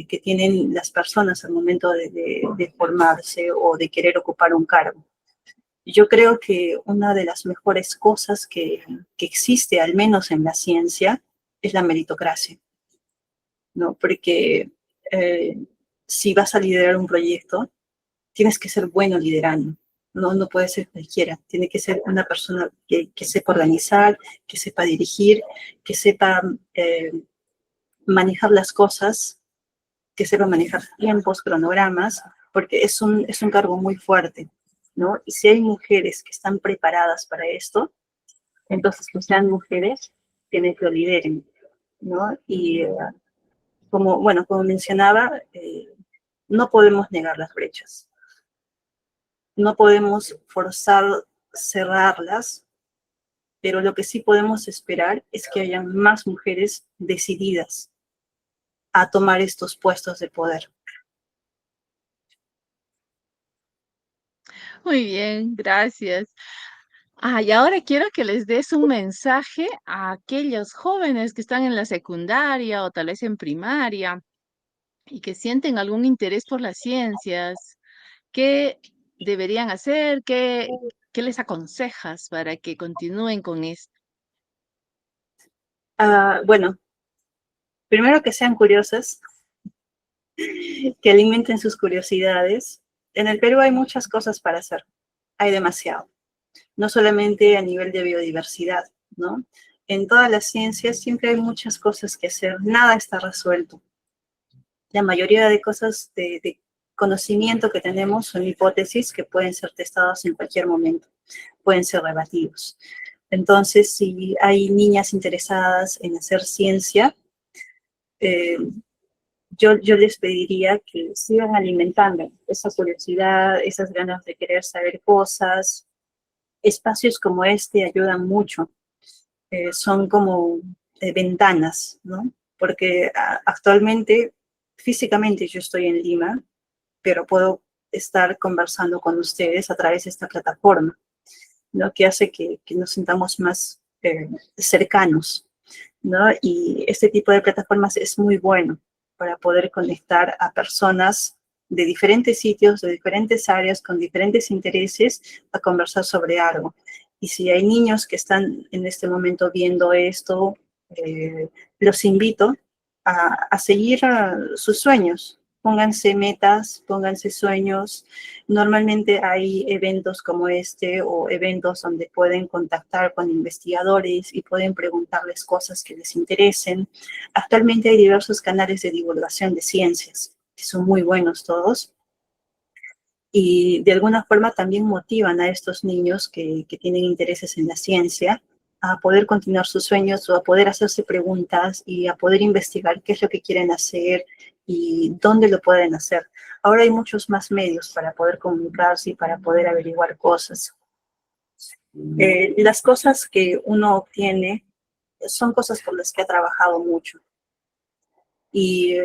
B: que tienen las personas al momento de formarse o de querer ocupar un cargo. Yo creo que una de las mejores cosas que existe, al menos en la ciencia, es la meritocracia, ¿no? Porque si vas a liderar un proyecto, tienes que ser bueno liderando. No puede ser cualquiera. Tiene que ser una persona que sepa organizar, que sepa dirigir, que sepa manejar las cosas, que sepa manejar tiempos, cronogramas, porque es un cargo muy fuerte, ¿no? Y si hay mujeres que están preparadas para esto, entonces que sean mujeres tienen que lo lideren, ¿no? Y como mencionaba, no podemos negar las brechas. No podemos forzar cerrarlas, pero lo que sí podemos esperar es que haya más mujeres decididas a tomar estos puestos de poder.
A: Muy bien, gracias. Y ahora quiero que les des un mensaje a aquellos jóvenes que están en la secundaria o tal vez en primaria y que sienten algún interés por las ciencias. ¿Qué deberían hacer? ¿Qué les aconsejas para que continúen con esto?
B: Bueno, primero que sean curiosas, que alimenten sus curiosidades. En el Perú hay muchas cosas para hacer, hay demasiado, no solamente a nivel de biodiversidad, ¿no? En todas las ciencias siempre hay muchas cosas que hacer, nada está resuelto. La mayoría de cosas de conocimiento que tenemos son hipótesis que pueden ser testadas en cualquier momento, pueden ser rebatidos. Entonces, si hay niñas interesadas en hacer ciencia, eh, yo les pediría que sigan alimentando esa curiosidad, esas ganas de querer saber cosas. Espacios como este ayudan mucho, son como ventanas, ¿no? Porque actualmente, físicamente yo estoy en Lima, pero puedo estar conversando con ustedes a través de esta plataforma, ¿no? Que hace que nos sintamos más cercanos, ¿no? Y este tipo de plataformas es muy bueno para poder conectar a personas de diferentes sitios, de diferentes áreas, con diferentes intereses, a conversar sobre algo. Y si hay niños que están en este momento viendo esto, los invito a seguir sus sueños. Pónganse metas, pónganse sueños. Normalmente hay eventos como este o eventos donde pueden contactar con investigadores y pueden preguntarles cosas que les interesen. Actualmente hay diversos canales de divulgación de ciencias, que son muy buenos todos, y de alguna forma también motivan a estos niños que tienen intereses en la ciencia a poder continuar sus sueños o a poder hacerse preguntas y a poder investigar qué es lo que quieren hacer y dónde lo pueden hacer. Ahora hay muchos más medios para poder comunicarse y para poder averiguar cosas. Las cosas que uno obtiene son cosas por las que ha trabajado mucho. Y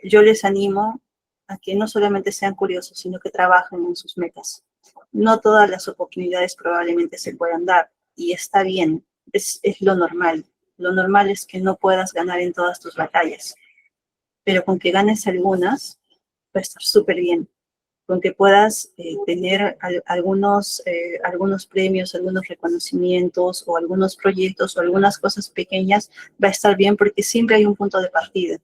B: yo les animo a que no solamente sean curiosos, sino que trabajen en sus metas. No todas las oportunidades probablemente se puedan dar, y está bien, es lo normal. Lo normal es que no puedas ganar en todas tus batallas, pero con que ganes algunas, va a estar súper bien. Con que puedas tener algunos premios, algunos reconocimientos o algunos proyectos o algunas cosas pequeñas, va a estar bien porque siempre hay un punto de partida.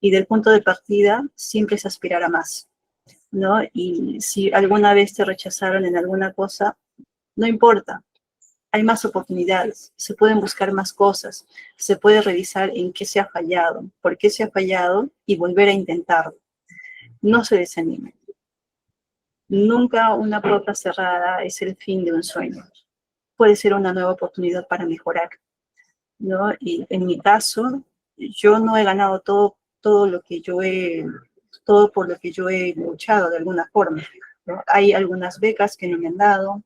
B: Y del punto de partida siempre es aspirar a más, ¿no? Y si alguna vez te rechazaron en alguna cosa, no importa, hay más oportunidades, se pueden buscar más cosas, se puede revisar en qué se ha fallado, por qué se ha fallado y volver a intentarlo. No se desanimen. Nunca una puerta cerrada es el fin de un sueño. Puede ser una nueva oportunidad para mejorar, ¿no? Y en mi caso, yo no he ganado todo por lo que yo he luchado de alguna forma. ¿no? Hay algunas becas que no me han dado,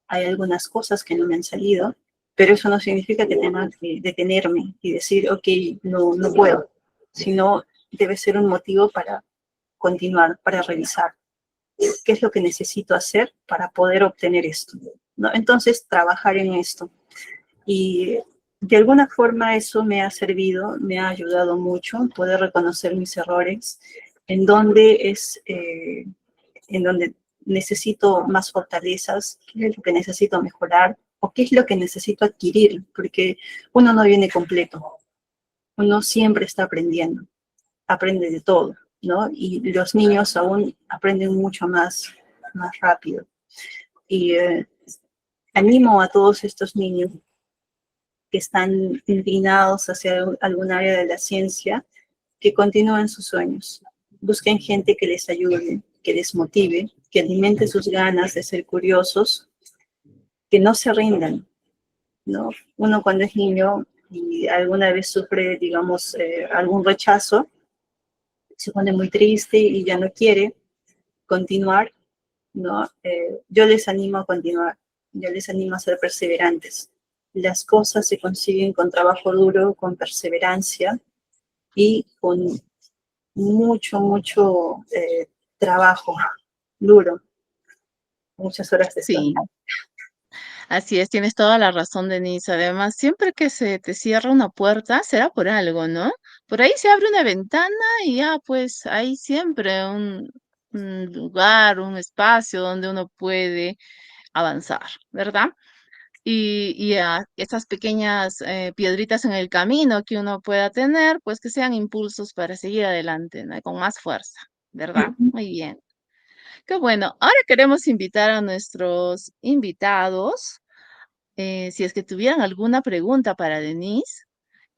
B: hay algunas cosas que no me han salido, pero eso no significa que tenga que detenerme y decir, ok, no, no puedo, sino debe ser un motivo para continuar, para revisar qué es lo que necesito hacer para poder obtener esto, ¿no? Entonces, trabajar en esto. Y de alguna forma eso me ha servido, me ha ayudado mucho poder reconocer mis errores, en donde en donde necesito más fortalezas, qué es lo que necesito mejorar o qué es lo que necesito adquirir, porque uno no viene completo, uno siempre está aprendiendo, aprende de todo, ¿no? Y los niños aún aprenden mucho más rápido. Y animo a todos estos niños que están inclinados hacia algún área de la ciencia, que continúen sus sueños. Busquen gente que les ayude, que les motive, que alimente sus ganas de ser curiosos, que no se rindan, ¿no? Uno cuando es niño y alguna vez sufre, digamos, algún rechazo, se pone muy triste y ya no quiere continuar, ¿no? Yo les animo a continuar, yo les animo a ser perseverantes. Las cosas se consiguen con trabajo duro, con perseverancia y con mucho trabajo duro, muchas horas de sueño.
A: Sí, así es, tienes toda la razón, Denise. Además, siempre que se te cierra una puerta, será por algo, ¿no? Por ahí se abre una ventana y ya, pues hay siempre un lugar, un espacio donde uno puede avanzar, ¿verdad? Y a esas pequeñas piedritas en el camino que uno pueda tener, pues que sean impulsos para seguir adelante, ¿no? Con más fuerza, ¿verdad? Muy bien. Qué bueno. Ahora queremos invitar a nuestros invitados, si es que tuvieran alguna pregunta para Denise.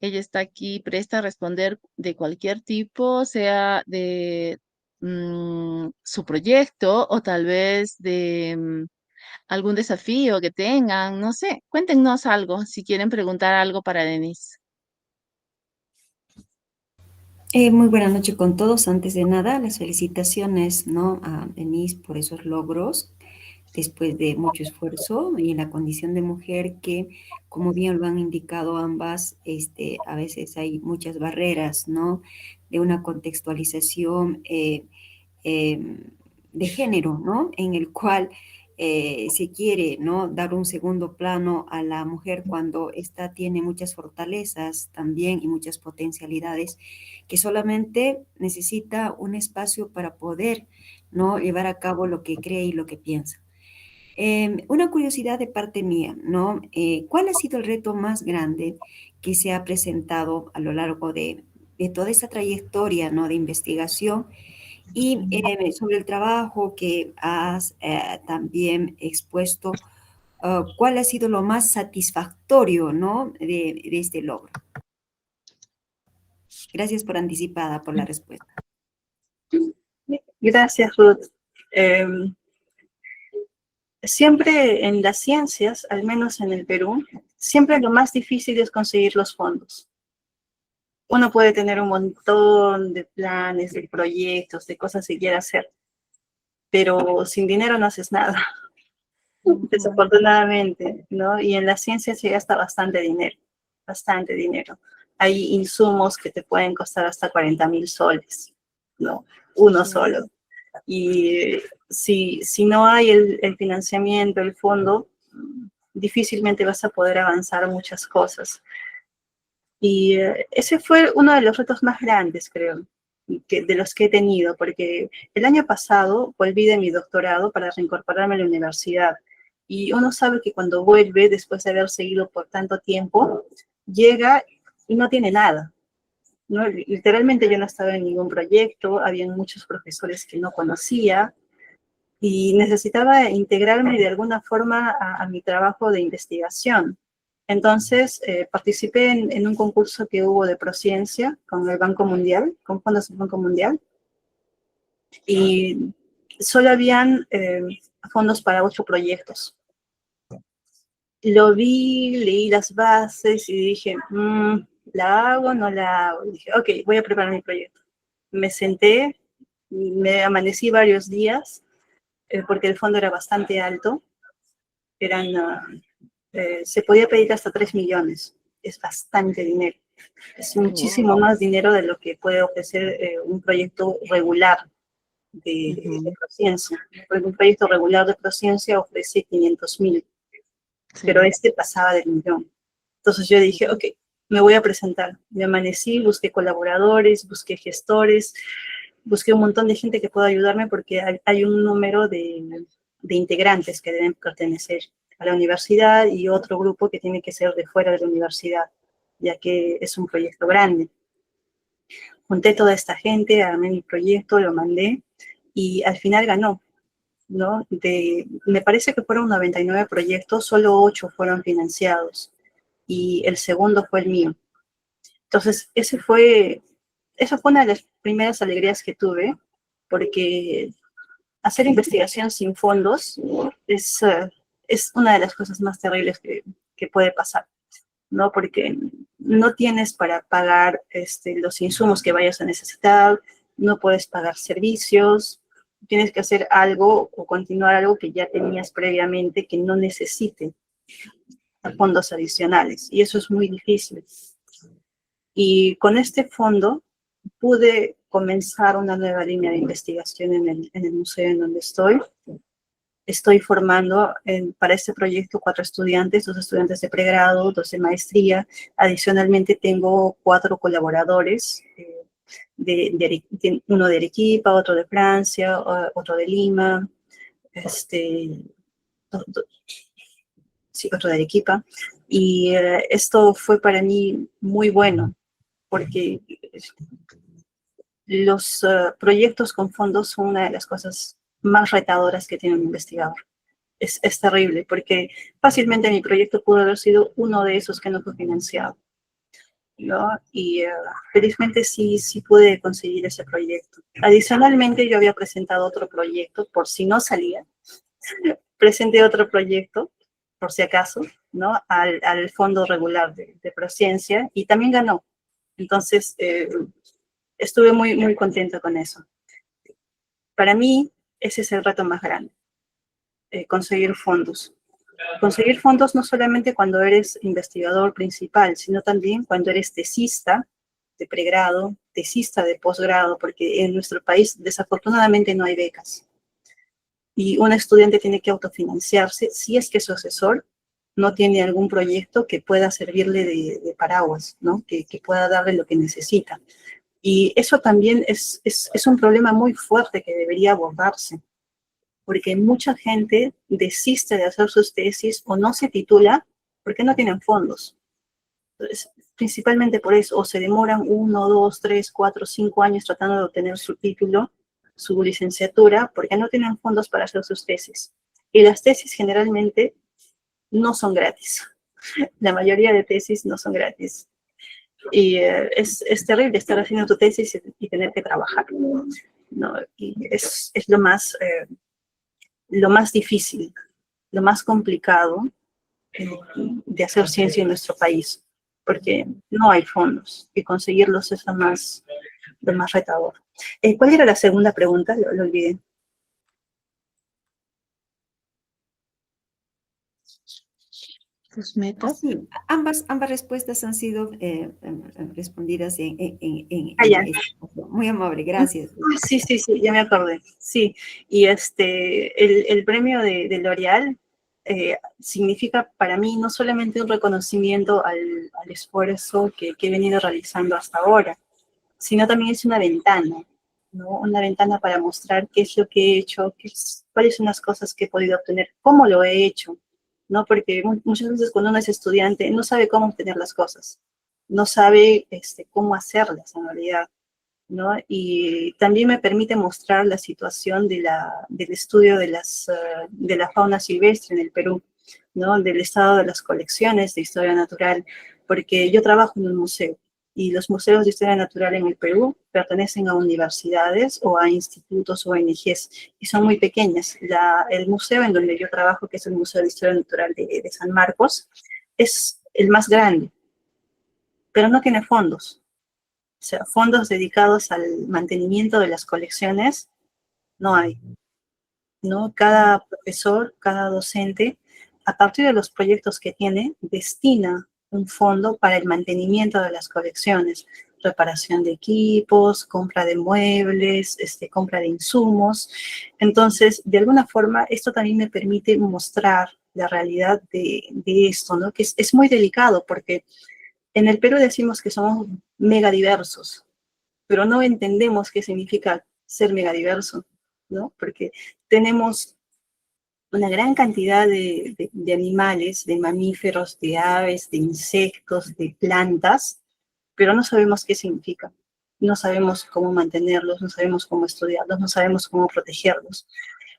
A: Ella está aquí presta a responder de cualquier tipo, sea de su proyecto o tal vez de algún desafío que tengan, no sé, cuéntenos algo si quieren preguntar algo para Denise.
C: Muy buena noche con todos. Antes de nada, las felicitaciones, ¿no? A Denise por esos logros después de mucho esfuerzo y en la condición de mujer que, como bien lo han indicado ambas, a veces hay muchas barreras, ¿no? De una contextualización eh, de género, ¿no? En el cual se quiere, ¿no? Dar un segundo plano a la mujer cuando ésta tiene muchas fortalezas también y muchas potencialidades que solamente necesita un espacio para poder, ¿no? Llevar a cabo lo que cree y lo que piensa. Una curiosidad de parte mía, ¿no? ¿Cuál ha sido el reto más grande que se ha presentado a lo largo de toda esta trayectoria, ¿no? De investigación y sobre el trabajo que has también expuesto, ¿cuál ha sido lo más satisfactorio, ¿no? De este logro? Gracias por anticipada por la respuesta.
B: Gracias, Ruth. Siempre en las ciencias, al menos en el Perú, siempre lo más difícil es conseguir los fondos. Uno puede tener un montón de planes, de proyectos, de cosas que quiera hacer, pero sin dinero no haces nada, desafortunadamente, ¿no? Y en la ciencia se gasta bastante dinero, bastante dinero. Hay insumos que te pueden costar hasta 40.000 soles, ¿no? Uno solo. Y si no hay el financiamiento, el fondo, difícilmente vas a poder avanzar muchas cosas. Y ese fue uno de los retos más grandes, creo, de los que he tenido, porque el año pasado volví de mi doctorado para reincorporarme a la universidad. Y uno sabe que cuando vuelve, después de haber seguido por tanto tiempo, llega y no tiene nada, ¿no? Literalmente yo no estaba en ningún proyecto, había muchos profesores que no conocía y necesitaba integrarme de alguna forma a mi trabajo de investigación. Entonces, participé en un concurso que hubo de Prociencia con el Banco Mundial, con fondos del Banco Mundial, y solo habían fondos para 8 proyectos. Lo vi, leí las bases y dije, ¿la hago o no la hago? Y dije, ok, voy a preparar mi proyecto. Me senté, me amanecí varios días porque el fondo era bastante alto. Se podía pedir hasta 3 millones. Es bastante dinero. Es muchísimo
A: Wow.
B: más dinero de lo que puede ofrecer un proyecto regular de
A: Ujú.
B: Prociencia. Porque un proyecto regular de Prociencia ofrece 500.000, pero
A: Sí.
B: este pasaba del millón. Entonces yo dije, ok, me voy a presentar. Me amanecí, busqué colaboradores, busqué gestores, busqué un montón de gente que pueda ayudarme porque hay un número de integrantes que deben pertenecer a la universidad y otro grupo que tiene que ser de fuera de la universidad, ya que es un proyecto grande. Junté toda esta gente, armé mi proyecto, lo mandé y al final ganó, ¿no? Me parece que fueron 99 proyectos, solo 8 fueron financiados y el segundo fue el mío. Entonces, esa fue una de las primeras alegrías que tuve, porque hacer investigación sin fondos es una de las cosas más terribles que puede pasar, ¿no? Porque no tienes para pagar los insumos que vayas a necesitar, no puedes pagar servicios, tienes que hacer algo o continuar algo que ya tenías previamente que no necesite fondos adicionales, y eso es muy difícil. Y con este fondo pude comenzar una nueva línea de investigación en el museo en donde estoy. Estoy formando para este proyecto 4 estudiantes, 2 estudiantes de pregrado, 2 de maestría. Adicionalmente tengo 4 colaboradores, uno de Arequipa, otro de Francia, otro de Lima, do- do- sí, otro de Arequipa. Y esto fue para mí muy bueno, porque los proyectos con fondos son una de las cosas más retadoras que tiene un investigador. Es terrible, porque fácilmente mi proyecto pudo haber sido uno de esos que no fue financiado, ¿no? Y felizmente sí pude conseguir ese proyecto. Adicionalmente, yo había presentado otro proyecto, por si no salía, presenté otro proyecto, por si acaso, ¿no? Al fondo regular de Prociencia, y también ganó. Entonces, estuve muy contenta con eso. Para mí, ese es el reto más grande, conseguir fondos. Conseguir fondos no solamente cuando eres investigador principal, sino también cuando eres tesista de pregrado, tesista de posgrado, porque en nuestro país desafortunadamente no hay becas. Y un estudiante tiene que autofinanciarse si es que su asesor no tiene algún proyecto que pueda servirle de paraguas, ¿no? Que pueda darle lo que necesita. Y eso también es un problema muy fuerte que debería abordarse, porque mucha gente desiste de hacer sus tesis o no se titula porque no tienen fondos. Entonces, principalmente por eso, o se demoran 1, 2, 3, 4, 5 años tratando de obtener su título, su licenciatura, porque no tienen fondos para hacer sus tesis. Y las tesis generalmente no son gratis. La mayoría de tesis no son gratis. Y es terrible estar haciendo tu tesis y tener que trabajar, ¿no? Y es lo más difícil, lo más complicado de hacer ciencia en nuestro país, porque no hay fondos y conseguirlos es lo más retador. ¿Cuál era la segunda pregunta? Lo olvidé.
A: ¿Tus metas?
C: Sí, ambas respuestas han sido respondidas
B: Ah,
C: en
B: ya.
C: este caso. Muy amable, gracias.
B: Sí, ya me acordé. Sí, y el premio de L'Oréal significa para mí no solamente un reconocimiento al esfuerzo que he venido realizando hasta ahora, sino también es una ventana, ¿no? Una ventana para mostrar qué es lo que he hecho, cuáles son las cosas que he podido obtener, cómo lo he hecho, ¿no? Porque muchas veces cuando uno es estudiante no sabe cómo obtener las cosas, no sabe cómo hacerlas en realidad, ¿no? Y también me permite mostrar la situación del estudio de la fauna silvestre en el Perú, ¿no? Del estado de las colecciones de historia natural, porque yo trabajo en un museo y los museos de historia natural en el Perú pertenecen a universidades o a institutos o ONGs y son muy pequeñas. El museo en donde yo trabajo, que es el Museo de Historia Natural de San Marcos, es el más grande, pero no tiene fondos. O sea, fondos dedicados al mantenimiento de las colecciones no hay. ¿no? Cada profesor, cada docente, a partir de los proyectos que tiene, destina un fondo para el mantenimiento de las colecciones, reparación de equipos, compra de muebles, compra de insumos. Entonces, de alguna forma, esto también me permite mostrar la realidad de esto, ¿no? Que es muy delicado porque en el Perú decimos que somos megadiversos, pero no entendemos qué significa ser megadiverso, ¿no? Porque tenemos una gran cantidad de animales, de mamíferos, de aves, de insectos, de plantas, pero no sabemos qué significa. No sabemos cómo mantenerlos, no sabemos cómo estudiarlos, no sabemos cómo protegerlos,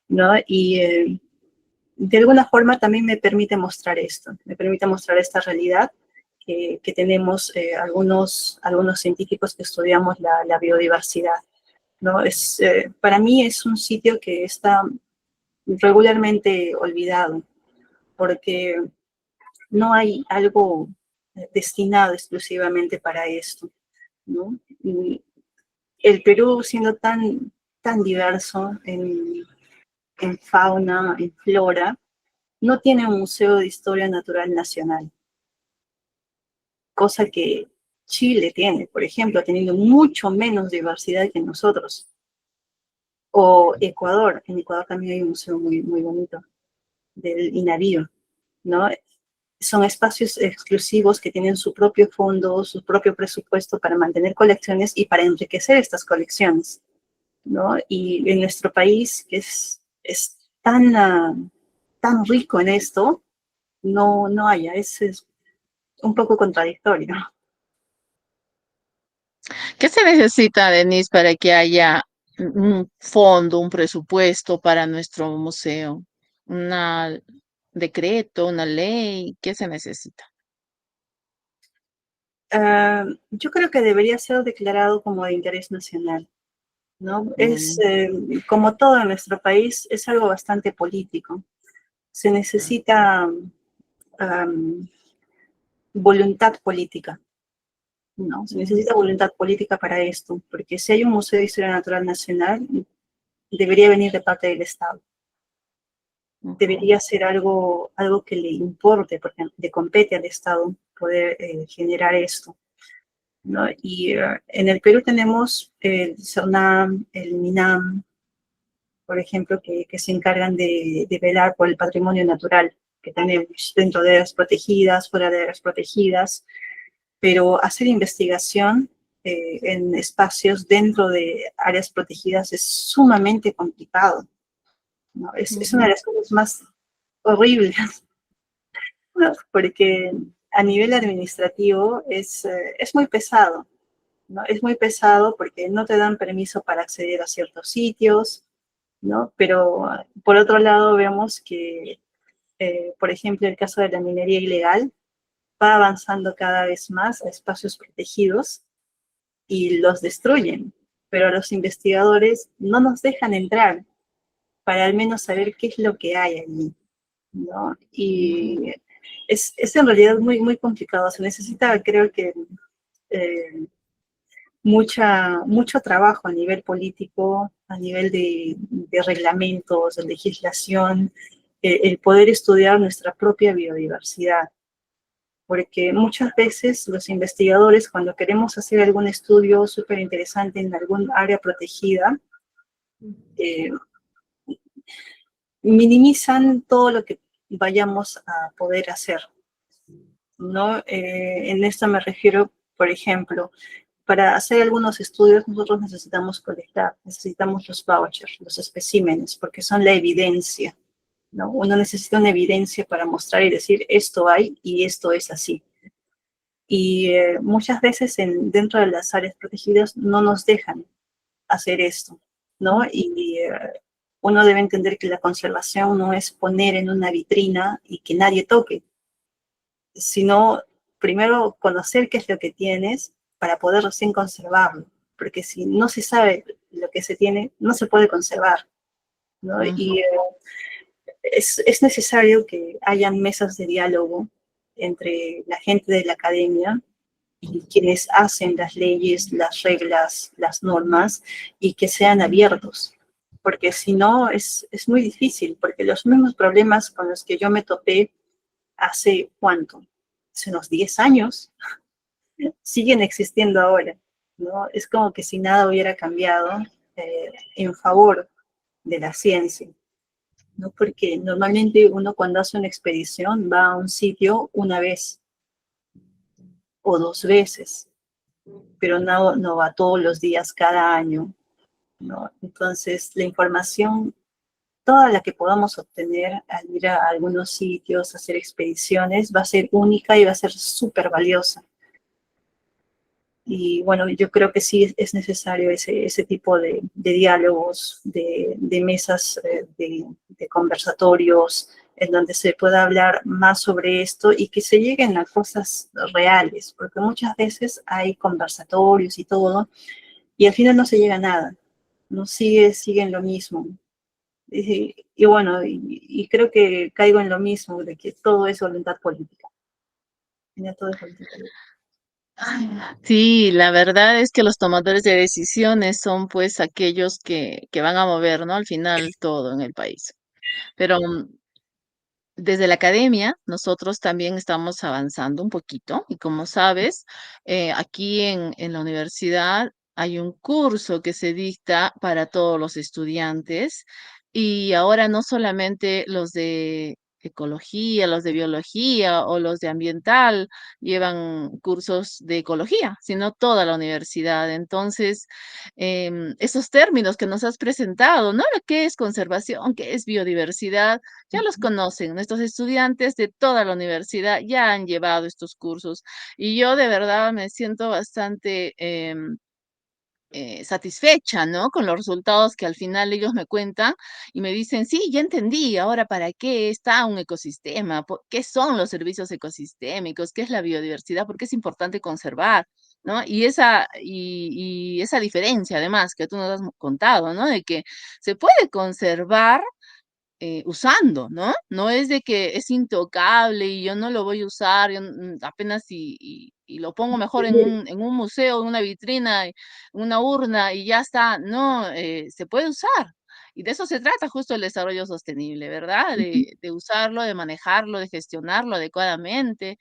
B: ¿no? Y de alguna forma también me permite mostrar esto, me permite mostrar esta realidad que tenemos algunos científicos que estudiamos la biodiversidad, ¿no? Para mí es un sitio que está regularmente olvidado, porque no hay algo destinado exclusivamente para esto, ¿no? Y el Perú, siendo tan diverso en fauna, en flora, no tiene un museo de historia natural nacional, cosa que Chile tiene, por ejemplo, teniendo mucho menos diversidad que nosotros. O Ecuador, en Ecuador también hay un museo muy bonito, del INAVIO, ¿no? Son espacios exclusivos que tienen su propio fondo, su propio presupuesto para mantener colecciones y para enriquecer estas colecciones, ¿no? Y en nuestro país, que es tan rico en esto, no haya, es un poco contradictorio.
A: ¿Qué se necesita, Denise, para que haya un fondo, un presupuesto para nuestro museo? ¿Un decreto, una ley? ¿Qué se necesita?
B: Yo creo que debería ser declarado como de interés nacional, ¿no?
A: Mm,
B: Como todo en nuestro país, es algo bastante político. Se necesita voluntad política, ¿no? Se
A: mm,
B: necesita voluntad política para esto, porque si hay un Museo de Historia Natural Nacional, debería venir de parte del Estado.
A: ujú.
B: Debería ser algo que le importe, porque le compete al Estado poder generar esto, ¿no? Y en el Perú tenemos el CERNAM, el MINAM, por ejemplo, que se encargan de velar por el patrimonio natural que tenemos dentro de áreas protegidas, fuera de áreas protegidas, pero hacer investigación en espacios dentro de áreas protegidas es sumamente complicado, ¿no? Es una de
A: Ujú.
B: las cosas más horribles, ¿no? Porque a nivel administrativo es muy pesado, ¿no? Es muy pesado porque no te dan permiso para acceder a ciertos sitios, ¿no? Pero por otro lado vemos que, por ejemplo, el caso de la minería ilegal va avanzando cada vez más a espacios protegidos y los destruyen, pero los investigadores no nos dejan entrar para al menos saber qué es lo que hay allí, ¿no? Y es en realidad muy complicado. Se necesita, creo que, eh, mucho trabajo a nivel político, a nivel de reglamentos, de legislación, el poder estudiar nuestra propia biodiversidad. Porque muchas veces los investigadores, cuando queremos hacer algún estudio súper interesante en algún área protegida, eh, minimizan todo lo que vayamos a poder hacer, ¿no? En esto me refiero, por ejemplo, para hacer algunos estudios nosotros necesitamos colectar, necesitamos los vouchers, los especímenes, porque son la evidencia, ¿no? Uno necesita una evidencia para mostrar y decir esto hay y esto es así. Y muchas veces dentro de las áreas protegidas no nos dejan hacer esto, ¿no? Y uno debe entender que la conservación no es poner en una vitrina y que nadie toque, sino primero conocer qué es lo que tienes para poder recién conservarlo, porque si no se sabe lo que se tiene, no se puede conservar, ¿no?
A: Ujú.
B: Y es necesario que hayan mesas de diálogo entre la gente de la academia y quienes hacen las leyes, las reglas, las normas, y que sean abiertos, porque si no es muy difícil, porque los mismos problemas con los que yo me topé hace cuánto, hace unos 10 años, siguen existiendo ahora, ¿no? Es como que si nada hubiera cambiado en favor de la ciencia, ¿no? Porque normalmente uno cuando hace una expedición va a un sitio una vez o dos veces, pero no va todos los días cada año, ¿no? Entonces, la información, toda la que podamos obtener al ir a algunos sitios, hacer expediciones, va a ser única y va a ser súper valiosa. Y bueno, yo creo que sí es necesario ese tipo de diálogos, de mesas, de conversatorios, en donde se pueda hablar más sobre esto y que se lleguen a cosas reales, porque muchas veces hay conversatorios y todo, y al final no se llega a nada, no siguen lo mismo. Y bueno, y creo que caigo en lo mismo, de que todo es voluntad política. Todo es voluntad política.
A: Sí, la verdad es que los tomadores de decisiones son pues aquellos que van a mover, ¿no? Al final todo en el país. Pero desde la academia, nosotros también estamos avanzando un poquito y como sabes, aquí en la universidad hay un curso que se dicta para todos los estudiantes y ahora no solamente los de ecología, los de biología o los de ambiental llevan cursos de ecología, sino toda la universidad. Entonces, esos términos que nos has presentado, ¿no? ¿Qué es conservación? ¿Qué es biodiversidad? Ya los conocen, nuestros estudiantes de toda la universidad ya han llevado estos cursos y yo de verdad me siento bastante satisfecha, ¿no? Con los resultados que al final ellos me cuentan y me dicen, sí, ya entendí, ahora para qué está un ecosistema, qué son los servicios ecosistémicos, qué es la biodiversidad, por qué es importante conservar, ¿no? Y esa diferencia además que tú nos has contado, ¿no? De que se puede conservar usando, ¿no? No es de que es intocable y yo no lo voy a usar, yo, apenas y lo pongo mejor en un museo, en una vitrina, en una urna y ya está. No, se puede usar. Y de eso se trata justo el desarrollo sostenible, ¿verdad? De usarlo, de manejarlo, de gestionarlo adecuadamente.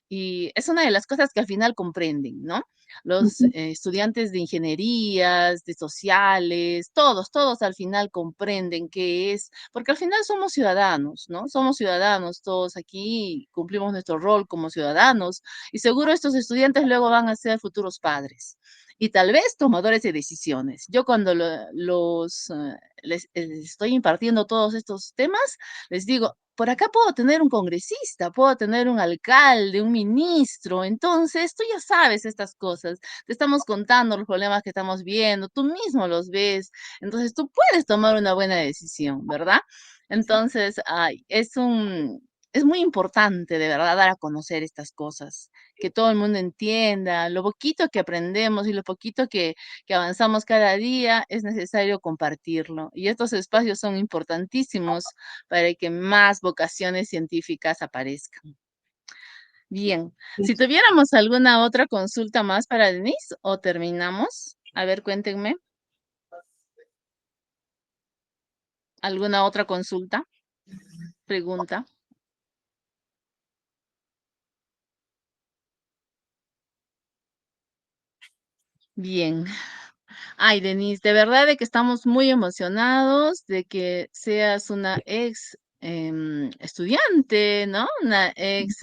A: Y es una de las cosas que al final comprenden, ¿no? Los estudiantes de ingenierías, de sociales, todos al final comprenden qué es, porque al final somos ciudadanos, ¿no? Somos ciudadanos todos aquí, cumplimos nuestro rol como ciudadanos y seguro estos estudiantes luego van a ser futuros padres y tal vez tomadores de decisiones. Yo cuando les estoy impartiendo todos estos temas, les digo, por acá puedo tener un congresista, puedo tener un alcalde, un ministro, entonces tú ya sabes estas cosas, te estamos contando los problemas que estamos viendo, tú mismo los ves, entonces tú puedes tomar una buena decisión, ¿verdad? Entonces, ay, es muy importante de verdad dar a conocer estas cosas, que todo el mundo entienda, lo poquito que aprendemos y lo poquito que avanzamos cada día, es necesario compartirlo. Y estos espacios son importantísimos para que más vocaciones científicas aparezcan. Bien, si tuviéramos alguna otra consulta más para Denise o terminamos, a ver, cuéntenme. ¿Alguna otra consulta? Pregunta. Bien. Ay, Denise, de verdad de que estamos muy emocionados de que seas una ex estudiante, ¿no? Una ex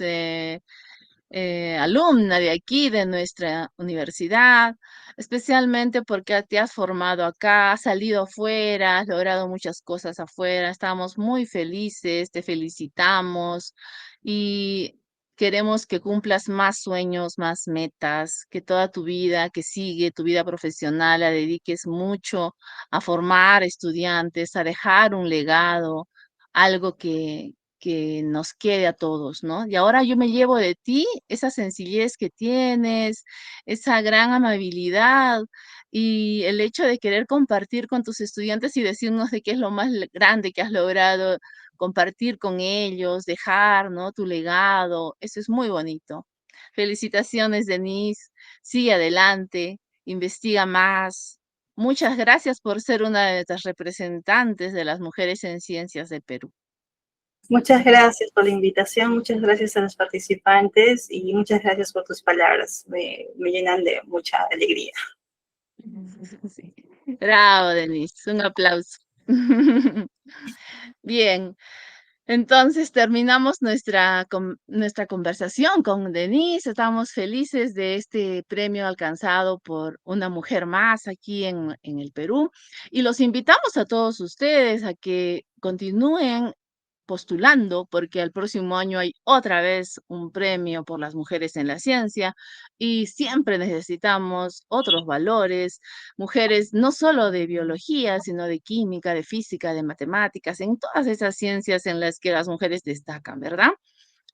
A: alumna de aquí, de nuestra universidad, especialmente porque te has formado acá, has salido afuera, has logrado muchas cosas afuera. Estamos muy felices, te felicitamos y queremos que cumplas más sueños, más metas, que toda tu vida que sigue, tu vida profesional, la dediques mucho a formar estudiantes, a dejar un legado, algo que nos quede a todos, ¿no? Y ahora yo me llevo de ti esa sencillez que tienes, esa gran amabilidad y el hecho de querer compartir con tus estudiantes y decirnos de qué es lo más grande que has logrado, compartir con ellos, dejar, ¿no? Tu legado, eso es muy bonito. Felicitaciones, Denise. Sigue adelante, investiga más, Muchas gracias por ser una de las representantes de las mujeres en ciencias de Perú.
B: Muchas gracias por la invitación, muchas gracias a los participantes y muchas gracias por tus palabras. Me llenan de mucha alegría.
A: Sí. Bravo, Denise. Un aplauso. Bien, entonces terminamos nuestra conversación con Denise. Estamos felices de este premio alcanzado por una mujer más aquí en el Perú. Y los invitamos a todos ustedes a que continúen postulando, porque el próximo año hay otra vez un premio por las mujeres en la ciencia y siempre necesitamos otros valores, mujeres no solo de biología, sino de química, de física, de matemáticas, en todas esas ciencias en las que las mujeres destacan, ¿verdad?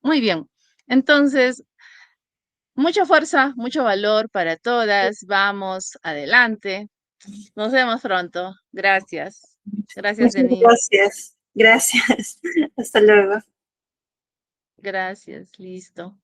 A: Muy bien. Entonces, mucha fuerza, mucho valor para todas. Vamos adelante. Nos vemos pronto. Gracias. Gracias,
B: Muchas
A: Denise.
B: gracias. Gracias. Hasta luego.
A: Gracias. Listo.